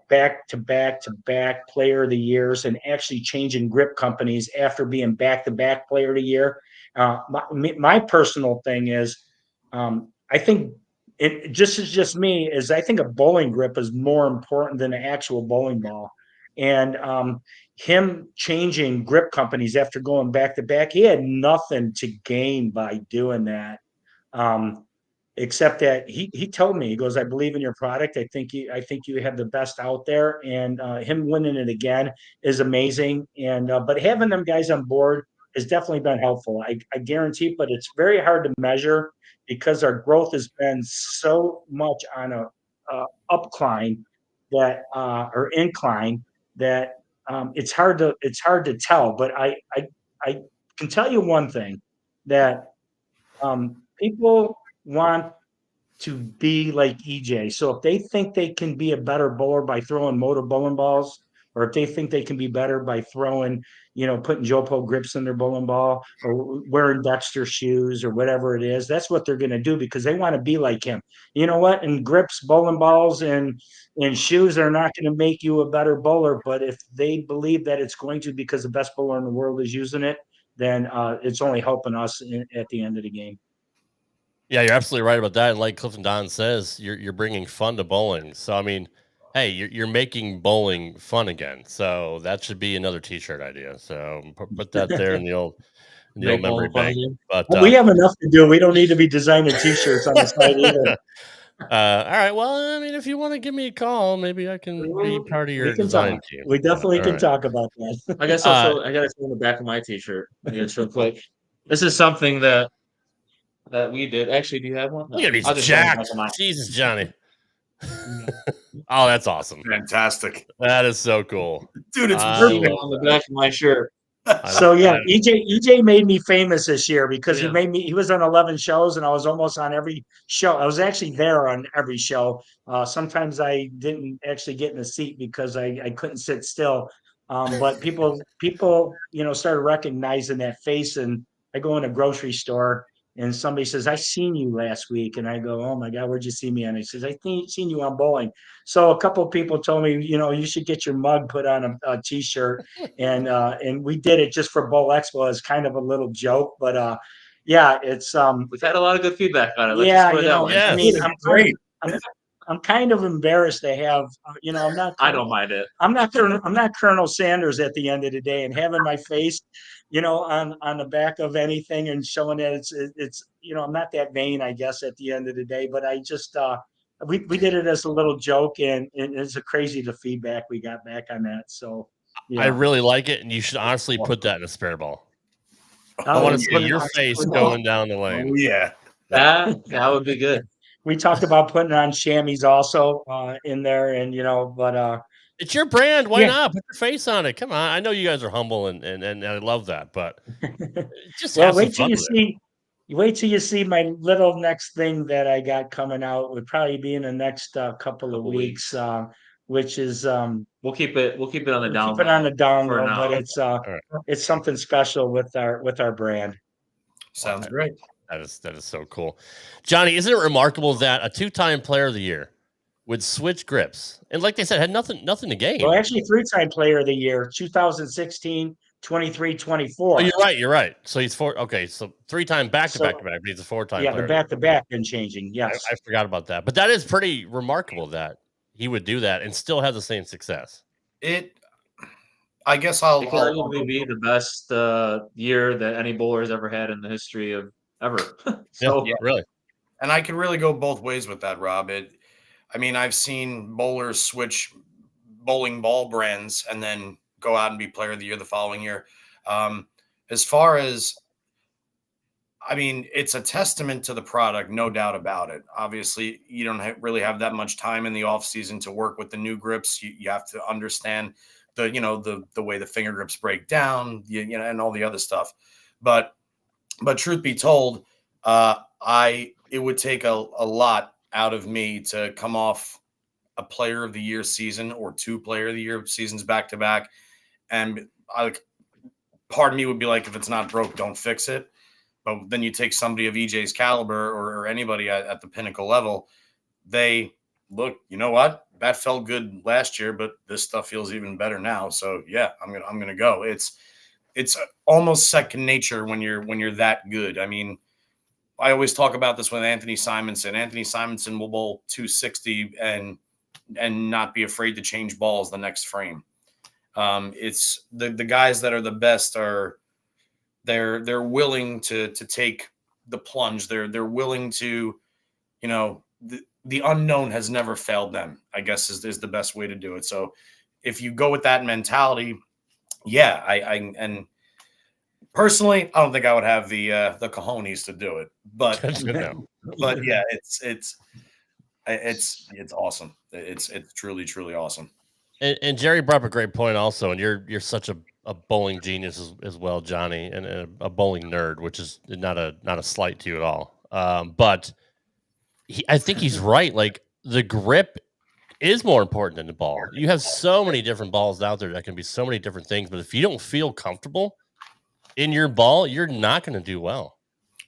back to back to back player of the years and actually changing grip companies after being back to back player of the year. My personal thing is, I think it just me is I think a bowling grip is more important than an actual bowling ball. And him changing grip companies after going back to back, he had nothing to gain by doing that. Except that he told me, he goes, I believe in your product. I think you have the best out there, and him winning it again is amazing. And but having them guys on board has definitely been helpful. I guarantee, but it's very hard to measure because our growth has been so much on a upcline that or incline that it's hard to tell. But I can tell you one thing that people want to be like EJ. So if they think they can be a better bowler by throwing motor bowling balls, or if they think they can be better by throwing, putting JoPo grips in their bowling ball or wearing Dexter shoes or whatever it is, that's what they're going to do because they want to be like him. You know what? And grips, bowling balls, and shoes are not going to make you a better bowler. But if they believe that it's going to because the best bowler in the world is using it, then it's only helping us at the end of the game. Yeah, you're absolutely right about that. And like Clifton Don says, you're bringing fun to bowling. So I mean, hey, you're making bowling fun again. So that should be another T-shirt idea. So put that there in the old memory bank. But we have enough to do. We don't need to be designing T-shirts on the side either. All right. Well, I mean, if you want to give me a call, maybe I can be part of your design team. We definitely can talk about that. I guess I got to show the back of my T-shirt real quick. This is something that we did. Actually, do you have one? No. Look at these jacked. Jesus, Johnny. Oh, that's awesome. Fantastic. That is so cool. Dude, it's perfect on the back of my shirt. So yeah, EJ made me famous this year because he was on 11 shows and I was almost on every show. I was actually there on every show. Sometimes I didn't actually get in a seat because I couldn't sit still. But people, started recognizing that face, and I go in a grocery store and somebody says, I seen you last week. And I go, oh my God, where'd you see me on? He says, I seen you on bowling. So a couple of people told me, you should get your mug put on a T-shirt. And we did it just for Bowl Expo as kind of a little joke. But yeah, it's we've had a lot of good feedback on it. I mean, I'm kind of embarrassed to have, I'm not. I don't mind it. I'm not Colonel Sanders at the end of the day, and having my face, on the back of anything and showing that it's I'm not that vain, I guess, at the end of the day. But I just we did it as a little joke, and it's crazy the feedback we got back on that. So yeah. I really like it, and you should honestly put that in a spare ball. I want to see your face going down the lane. Oh, yeah, that would be good. We talked about putting on chamois also in there, and but it's your brand. Why not put your face on it? Come on, I know you guys are humble, and I love that, but just wait till you see. Wait till you see my little next thing that I got coming out. Would probably be in the next couple of weeks, which is we'll keep it on the down. Keep it on the down low, but it's something special with our brand. Sounds great. That is so cool. Johnny, isn't it remarkable that a 2-time player of the year would switch grips? And like they said, had nothing to gain. Well, actually 3-time player of the year, 2016, 23, Oh, 24. you're right. You're right. So he's four. Okay, so 3-time back-to-back, So, but he's a 4-time yeah, the player. back-to-back been changing. Yes. I forgot about that, but that is pretty remarkable that he would do that and still have the same success. I guess It could arguably be the best year that any bowler's ever had in the history of ever. So yeah, really. And I can really go both ways with that, Rob. I mean, I've seen bowlers switch bowling ball brands and then go out and be player of the year the following year. As far as, I mean, it's a testament to the product, no doubt about it. Obviously, you don't really have that much time in the off season to work with the new grips. You have to understand the way the finger grips break down, and all the other stuff. But truth be told, it would take a lot out of me to come off a player of the year season or 2 player of the year seasons back to back. And part of me would be like, if it's not broke, don't fix it. But then you take somebody of EJ's caliber or anybody at the pinnacle level, they look, you know what? That felt good last year, but this stuff feels even better now. So yeah, I'm gonna go. It's almost second nature when you're that good. I mean, I always talk about this with Anthony Simonson. Anthony Simonson will bowl 260 and not be afraid to change balls the next frame. It's the guys that are the best are they're willing to take the plunge. They're willing to, the unknown has never failed them, I guess is the best way to do it. So if you go with that mentality, yeah, and personally, I don't think I would have the cojones to do it, but but yeah, it's awesome. It's truly awesome. And Jerry brought up a great point also, and you're such a bowling genius as well, Johnny, and a bowling nerd, which is not a slight to you at all. But I think he's right. Like the grip is more important than the ball. You have so many different balls out there that can be so many different things, but if you don't feel comfortable in your ball, you're not going to do well.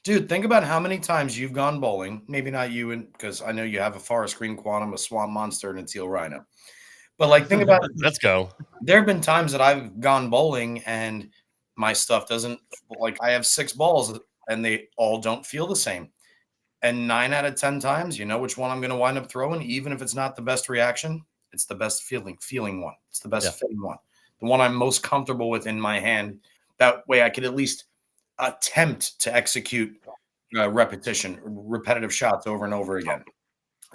Dude, think about how many times you've gone bowling. Maybe not you, because I know you have a Forest Green Quantum, a Swamp Monster, and a Teal Rhino. But like, think about let's go. There have been times that I've gone bowling and my stuff doesn't, like, I have 6 balls and they all don't feel the same. And 9 out of 10 times, you know which one I'm going to wind up throwing, even if it's not the best reaction. It's the best feeling one. It's the best fitting one. The one I'm most comfortable with in my hand. That way I could at least attempt to execute repetitive shots over and over again.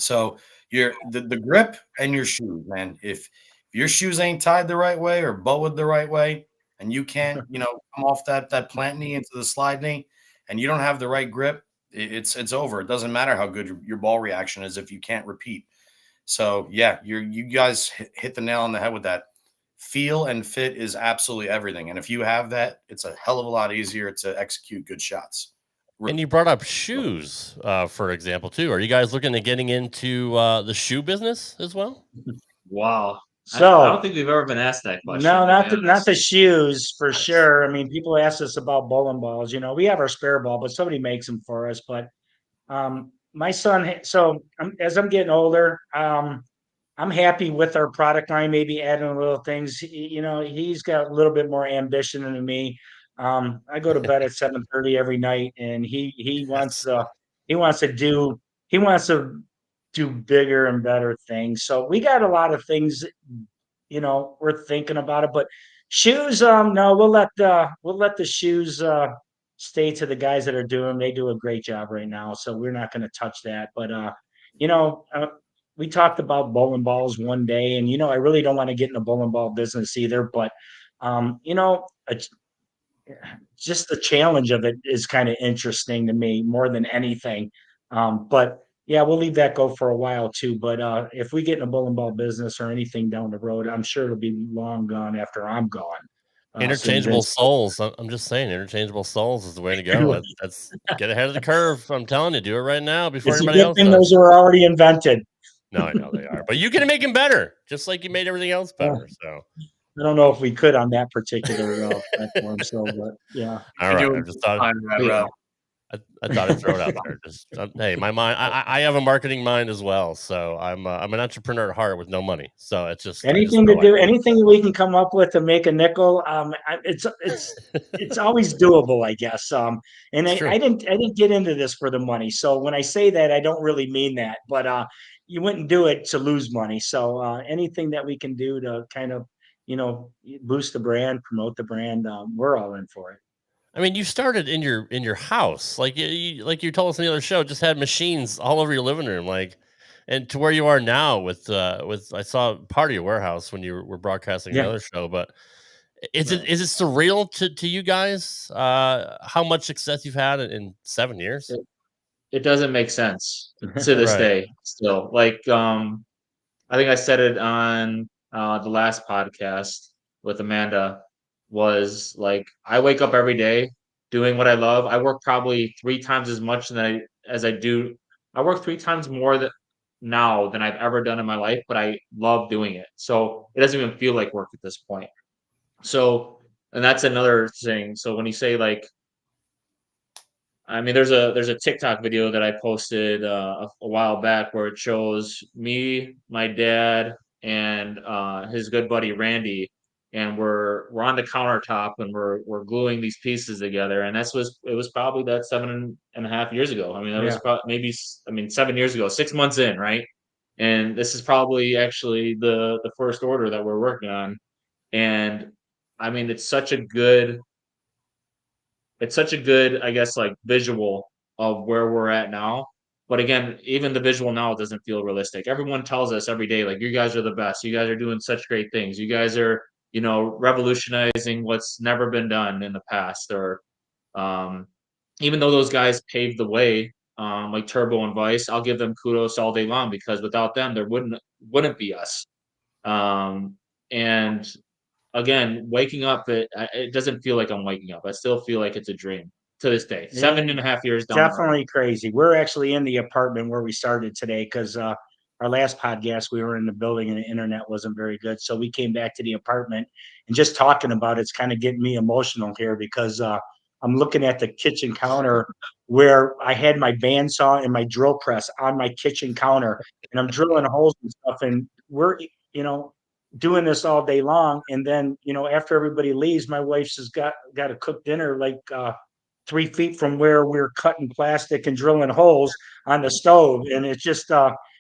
So the grip and your shoes, man. If your shoes ain't tied the right way or bowed the right way, and you can't, come off that plant knee into the slide knee, and you don't have the right grip, it's over. It doesn't matter how good your ball reaction is if you can't repeat. So yeah, you guys hit the nail on the head with that. Feel and fit is absolutely everything, and if you have that, it's a hell of a lot easier to execute good shots. And you brought up shoes, for example, too. Are you guys looking at getting into the shoe business as well? Wow. So I don't think we've ever been asked that question. No, not the shoes for sure. I mean, people ask us about bowling balls. We have our spare ball, but somebody makes them for us. But my son, so as I'm getting older, I'm happy with our product line. Maybe adding little things. He's got a little bit more ambition than me. I go to bed at 7:30 every night, and he wants to do bigger and better things. So we got a lot of things, we're thinking about it. But shoes, no, we'll let the shoes stay to the guys that are doing. They do a great job right now, so we're not going to touch that. But we talked about bowling balls one day, and I really don't want to get in the bowling ball business either. But just the challenge of it is kind of interesting to me more than anything. But yeah, we'll leave that go for a while too. But if we get in a bowling ball business or anything down the road, I'm sure it'll be long gone after I'm gone. Interchangeable soles. I'm just saying, interchangeable soles is the way to go. That's get ahead of the curve. I'm telling you, do it right now before anybody else does. Those are already invented. No, I know they are, but you can make them better, just like you made everything else better. So I don't know if we could on that particular platform. So, but yeah. All right. I just thought. I thought I'd throw it out there. Just hey, my mind. I have a marketing mind as well, so I'm an entrepreneur at heart with no money. So it's just Anything to do, anything we can come up with to make a nickel, it's always doable, I guess. And I didn't get into this for the money. So when I say that, I don't really mean that. But you wouldn't do it to lose money. So anything that we can do to kind of, boost the brand, promote the brand, we're all in for it. I mean, you started in your house, like like you told us in the other show, just had machines all over your living room, like, and to where you are now with I saw part of your warehouse when you were broadcasting Yeah. another show. But is it surreal to you guys how much success you've had in 7 years? It doesn't make sense to this Right. day still. Like, I think I said it on the last podcast with Amanda, was like, I wake up every day doing what I love. I work probably 3 times as much as I do. I work 3 times more now than I've ever done in my life, but I love doing it. So it doesn't even feel like work at this point. So, and that's another thing. So when you say like, I mean, there's a TikTok video that I posted a while back where it shows me, my dad, and his good buddy Randy, and we're on the countertop and we're gluing these pieces together. And it was probably that 7.5 years ago. I mean, that was Yeah. probably 7 years ago, 6 months in, right? And this is probably actually the first order that we're working on. And I mean, it's such a good, I guess, like visual of where we're at now. But again, even the visual now doesn't feel realistic. Everyone tells us every day, like, you guys are the best. You guys are doing such great things. You guys are, revolutionizing what's never been done in the past. Or even though those guys paved the way, like Turbo and Vice, I'll give them kudos all day long, because without them, there wouldn't be us. And again, waking up, it doesn't feel like I'm waking up. I still feel like it's a dream to this day. 7.5 years down the road. Definitely crazy. We're actually in the apartment where we started today because our last podcast, we were in the building and the internet wasn't very good. So we came back to the apartment, and just talking about it's kind of getting me emotional here because I'm looking at the kitchen counter where I had my bandsaw and my drill press on my kitchen counter, and I'm drilling holes and stuff. And we're, doing this all day long. And then, after everybody leaves, my wife's has got to cook dinner like 3 feet from where we're cutting plastic and drilling holes on the stove. And it's just,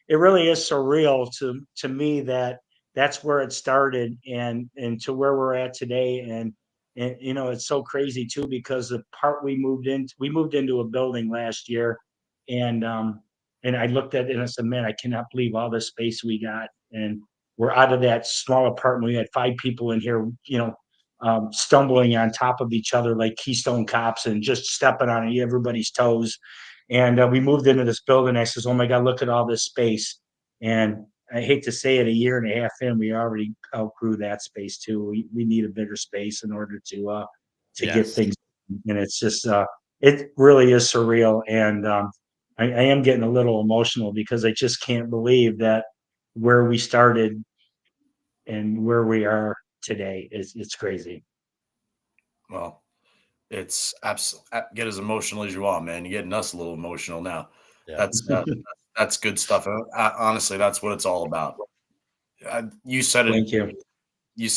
it really is surreal to me that that's where it started and to where we're at today. And it's so crazy too, because the part we moved into a building last year, and I looked at it and I said, man, I cannot believe all this space we got. And we're out of that small apartment. We had 5 people in here, stumbling on top of each other like Keystone Cops and just stepping on everybody's toes. And we moved into this building. I says, oh my God, look at all this space. And I hate to say it, 1.5 years in, we already outgrew that space too. We need a bigger space in order to get things. And it's just, it really is surreal. And I am getting a little emotional because I just can't believe that where we started and where we are today it's crazy. Well, it's get as emotional as you want, man. You're getting us a little emotional now. Yeah. That's good stuff. Honestly, that's what it's all about. You said it. Thank you. You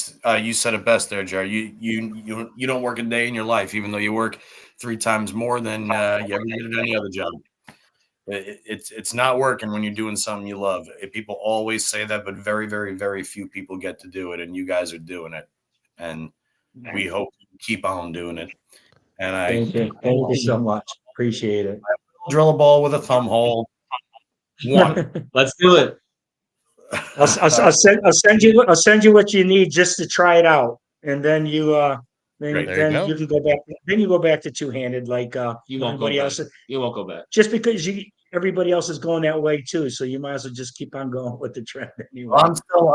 said it best there, Jerry. You don't work a day in your life, even though you work 3 times more than you ever did at any other job. It's not working when you're doing something you love. People always say that, but very, very, very few people get to do it, and you guys are doing it. And we hope you keep on doing it. And Thank you so much. Appreciate it. Drill a ball with a thumb hole. One. Let's do it. I'll send you what you need just to try it out, and then you can go back. Then you go back to two-handed like You won't go everybody back. else. You won't go back. Just because everybody else is going that way too, so you might as well just keep on going with the trend anyway.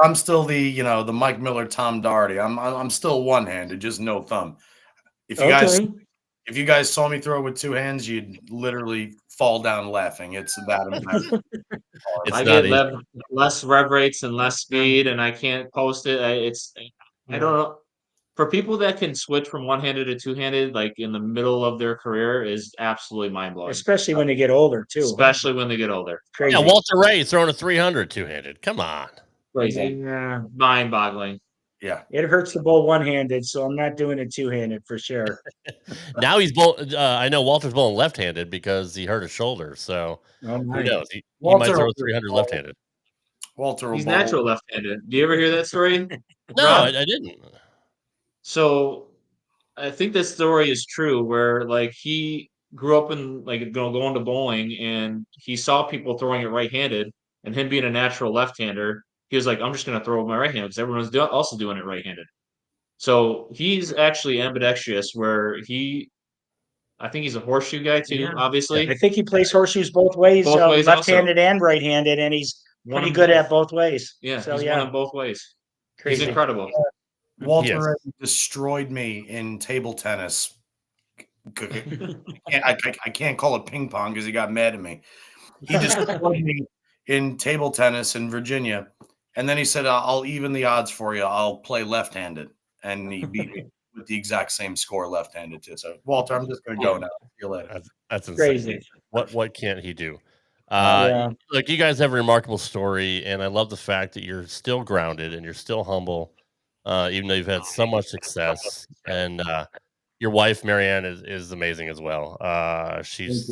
I'm still the the Mike Miller, Tom Doherty. I'm still one-handed, just no thumb. If you guys saw me throw it with 2 hands, you'd literally fall down laughing. It's that embarrassing. I get less rev rates and less speed, and I can't post it. I don't know. for people that can switch from one-handed to two-handed, like in the middle of their career, is absolutely mind-blowing. Especially when they get older, too. Especially when they get older. Crazy. Yeah, Walter Ray throwing a 300 two-handed. Come on. Crazy. Yeah. Mind-boggling. Yeah. It hurts to bowl one-handed, so I'm not doing it two-handed for sure. Now he's I know Walter's bowling left-handed because he hurt his shoulder. So who knows? He might throw 300 left-handed. Walter, he's natural left-handed. Do you ever hear that story? No, I didn't. So I think this story is true, where like he grew up in like going to bowling, and he saw people throwing it right-handed, and him being a natural left-hander, he was like, I'm just gonna throw it with my right hand because everyone's also doing it right-handed. So he's actually ambidextrous, where I think he's a horseshoe guy too, obviously. I think he plays horseshoes both ways, left-handed and right-handed, and he's pretty good at both ways. Yeah, so, he's won in both ways. Crazy. He's incredible. Walter Ray destroyed me in table tennis. I can't call it ping pong because he got mad at me. He destroyed me in table tennis in Virginia, and then he said, "I'll even the odds for you. I'll play left-handed," and he beat me with the exact same score left-handed too. So, Walter, I'm just going to go now. See you later. That's insane. Crazy. What can't he do? Look, you guys have a remarkable story, and I love the fact that you're still grounded and you're still humble, even though you've had so much success. And your wife, Marianne, is amazing as well. She's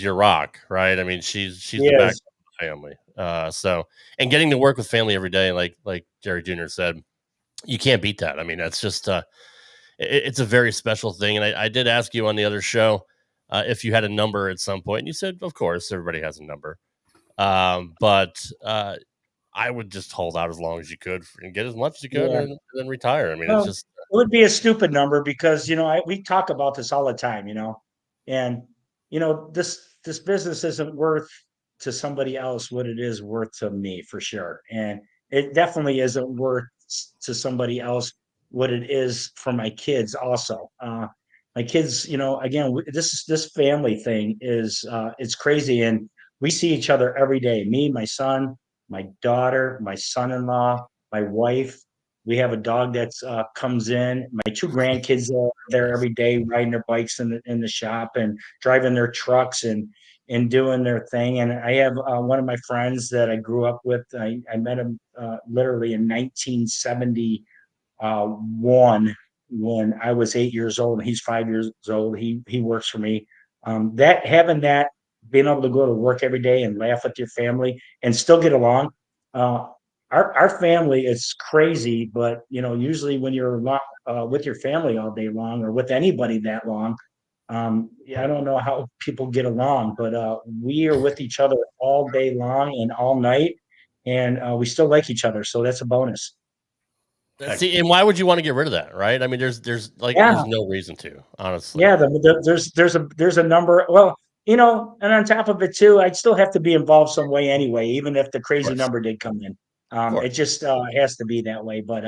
your rock, right? I mean, she's the backbone of the family. So, and getting to work with family every day, like Jerry Jr. said, you can't beat that. I mean, that's just it's a very special thing. And I did ask you on the other show if you had a number at some point, and you said, of course, everybody has a number. But I would just hold out as long as you could and get as much as you could, and then retire. I mean, it's just it would be a stupid number because we talk about this all the time, and this business isn't worth to somebody else what it is worth to me for sure, and it definitely isn't worth to somebody else what it is for my kids also. My kids, again, this family thing is it's crazy, and we see each other every day. Me, my son, my daughter, my son-in-law, my wife. We have a dog that's comes in. My two grandkids are there every day, riding their bikes in the shop and driving their trucks and doing their thing. And I have one of my friends that I grew up with. I met him literally in 1971 when I was 8 years old, and he's 5 years old. He works for me. Being able to go to work every day and laugh with your family and still get along. Our family is crazy, but usually when you're with your family all day long or with anybody that long, I don't know how people get along, but we are with each other all day long and all night, and we still like each other, so that's a bonus. See, and why would you want to get rid of that, right? I mean, there's no reason to, honestly. Yeah, there's a number. Well, and on top of it too, I'd still have to be involved some way anyway, even if the crazy number did come in. It just has to be that way. But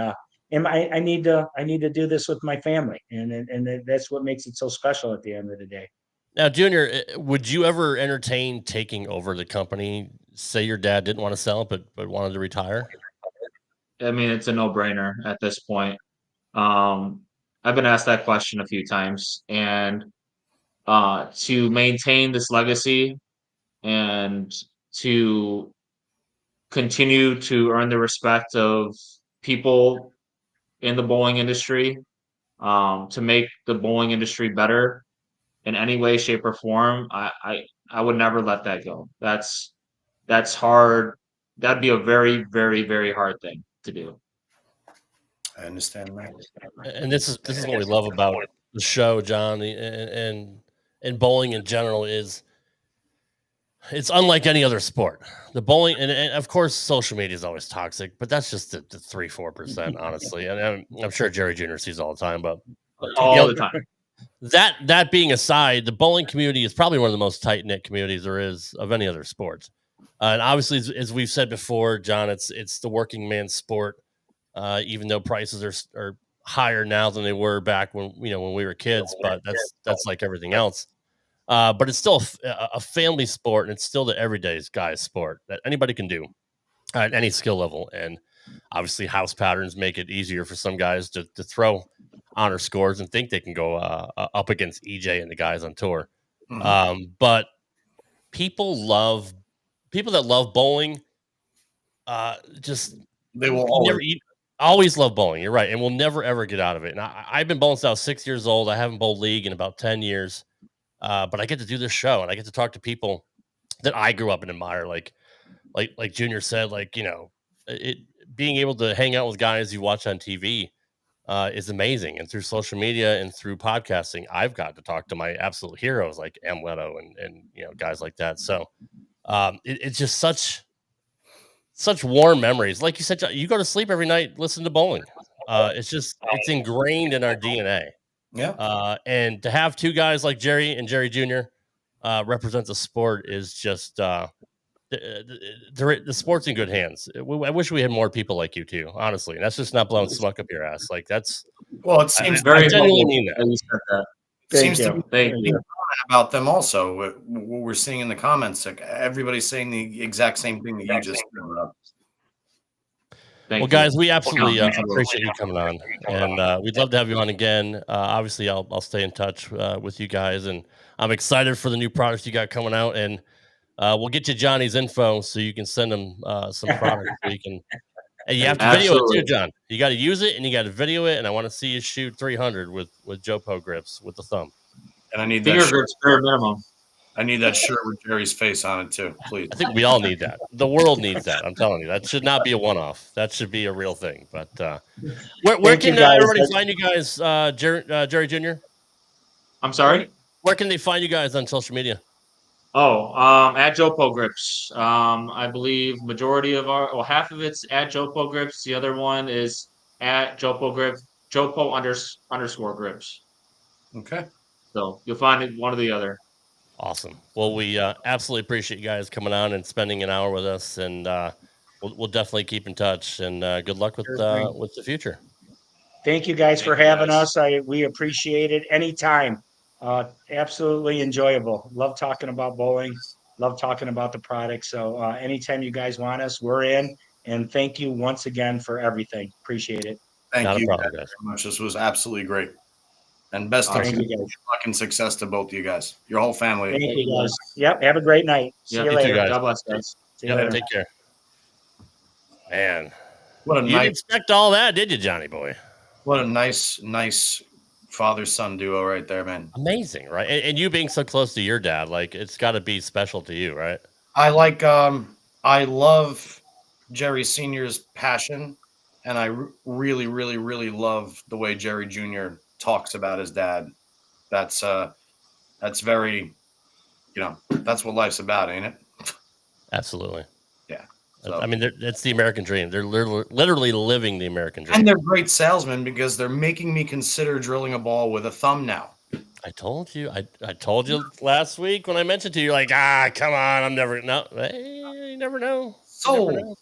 I need to do this with my family, and that's what makes it so special at the end of the day. Now, Junior, would you ever entertain taking over the company? Say your dad didn't want to sell it, but wanted to retire. I mean, it's a no-brainer at this point. I've been asked that question a few times, and to maintain this legacy and to continue to earn the respect of people in the bowling industry, to make the bowling industry better in any way, shape, or form, I would never let that go. That's hard. That'd be a very, very, very hard thing to do. I understand that. And this is what we love about the show, John, and bowling in general is it's unlike any other sport. The bowling, and of course, social media is always toxic, but that's just the 3-4%, honestly. And I'm sure Jerry Jr. sees all the time, but all the time. That being aside, the bowling community is probably one of the most tight knit communities there is of any other sport. And obviously, as we've said before, John, it's the working man's sport. Even though prices are higher now than they were back when we were kids, but that's like everything else. But it's still a family sport, and it's still the everyday guy's sport that anybody can do at any skill level. And obviously house patterns make it easier for some guys to throw honor scores and think they can go up against EJ and the guys on tour. But people that love bowling. They will always love bowling. You're right, and we'll never ever get out of it. And I've been bowling since I was 6 years old. I haven't bowled league in about 10 years, but I get to do this show and I get to talk to people that I grew up and admire. Like Junior said, being able to hang out with guys you watch on TV is amazing. And through social media and through podcasting, I've got to talk to my absolute heroes like Amleto and guys like that. So it's just such warm memories. Like you said, you go to sleep every night, listen to bowling. It's ingrained in our DNA. Yeah. And to have two guys like Jerry and Jerry Jr. Represent the sport is just the sport's in good hands. I wish we had more people like you too, honestly. And that's just not blowing smoke up your ass. Like that's it seems I genuinely mean that. Seems to be about them also. What we're seeing in the comments, like everybody's saying the exact same thing that you just brought up. Well, guys, we absolutely appreciate you coming on, and we'd love to have you on again. Obviously, I'll stay in touch with you guys, and I'm excited for the new products you got coming out, and we'll get you Johnny's info so you can send him some products. So you can, and you have to video it too, John. You got to use it, and you got to video it, and I want to see you shoot 300 with JoPo grips with the thumb. And I need finger that grips bare minimum. I need that shirt with Jerry's face on it too, please. I think we all need that. The world needs that. I'm telling you, that should not be a one-off. That should be a real thing. But where can everybody find you guys, Jerry Jr.? I'm sorry? Where can they find you guys on social media? At JoPo Grips. I believe majority of half of it's at JoPo Grips. The other one is at JoPo Grips, JoPo _Grips. Okay. So you'll find it one or the other. Awesome. Well, we absolutely appreciate you guys coming on and spending an hour with us, and we'll definitely keep in touch. And good luck with the future. Thank you guys for having us. We appreciate it anytime. Absolutely enjoyable. Love talking about bowling. Love talking about the product. So anytime you guys want us, we're in. And thank you once again for everything. Appreciate it. Thank you guys very much. This was absolutely great. And best of luck and success to both of you guys, your whole family. Thank you guys. Yep. Have a great night. See you later. Guys. God bless, guys. See you later. Take care. Man, what a you didn't expect all that, did you, Johnny boy? What a nice father-son duo right there, man. Amazing, right? And you being so close to your dad, like it's got to be special to you, right? I love Jerry Sr.'s passion, and I really, really, really love the way Jerry Jr. talks about his dad. That's very, that's what life's about, ain't it? Absolutely. Yeah. So, I mean, it's the American dream. They're literally living the American dream. And they're great salesmen because they're making me consider drilling a ball with a thumb now. I told you. I told you last week when I mentioned to you, like, come on, I'm never. No, you never know. So.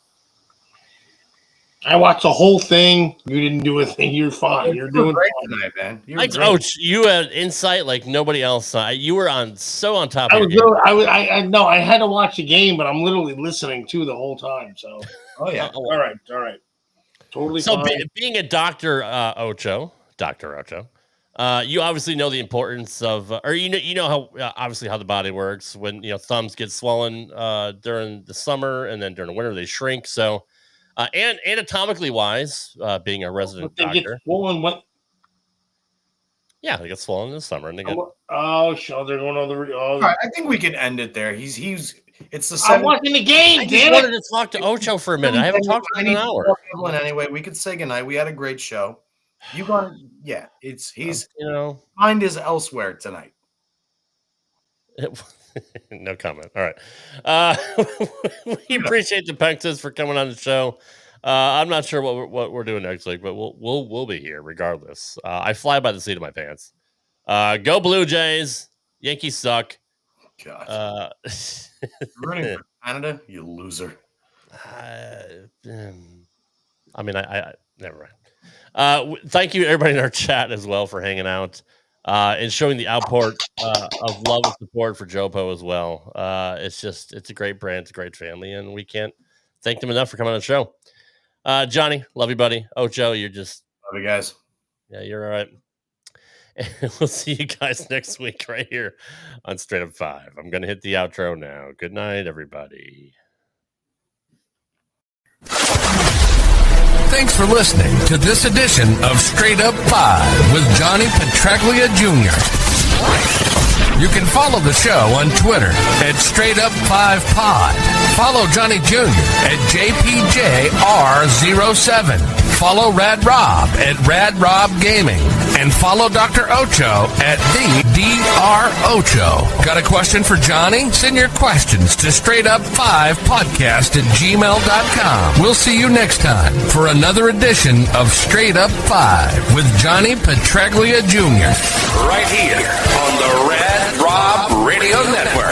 I watched the whole thing. You didn't do a thing. You're fine. You're doing great fine. tonight, man. Coach, you had insight like nobody else. You were on top of I know. I had to watch the game, but I'm literally listening to the whole time. So, oh yeah. All right. Totally. So, fine. being a Dr. Ocho, you obviously know the importance of, or you know how obviously how the body works when thumbs get swollen during the summer and then during the winter they shrink. So. And anatomically wise, being a resident doctor. Get swollen, what? Yeah, they get swollen in the summer. And they get... So they're going on the. All right, I think we can end it there. It's the. I'm watching the game. I just wanted to talk to Ocho for a minute. I haven't talked to him in an hour. Anyway, we could say goodnight. We had a great show. You got he's mind is elsewhere tonight. No comment. All right. We appreciate the Penxas for coming on the show. I'm not sure what we're doing next week, but we'll be here regardless. I fly by the seat of my pants. Go Blue Jays. Yankees suck. God. Running for Canada, you loser. I mean, I never mind. Thank you everybody in our chat as well for hanging out. And showing the outport of love and support for JoPo as well. It's a great brand, it's a great family, and we can't thank them enough for coming on the show. Johnny, love you, buddy. Ocho, you're just love you guys. Yeah, you're all right. And we'll see you guys next week right here on Straight Up 5. I'm going to hit the outro now. Good night, everybody. Thanks for listening to this edition of Straight Up 5 with Johnny Petraglia Jr. You can follow the show on Twitter at Straight Up 5 Pod. Follow Johnny Jr. at JPJR07. Follow Rad Rob at Rad Rob Gaming. And follow Dr. Ocho at the Dr. Ocho. Got a question for Johnny? Send your questions to straightup5podcast@gmail.com. We'll see you next time for another edition of Straight Up 5 with Johnny Petraglia Jr. Right here on the Rad Rob Radio Network.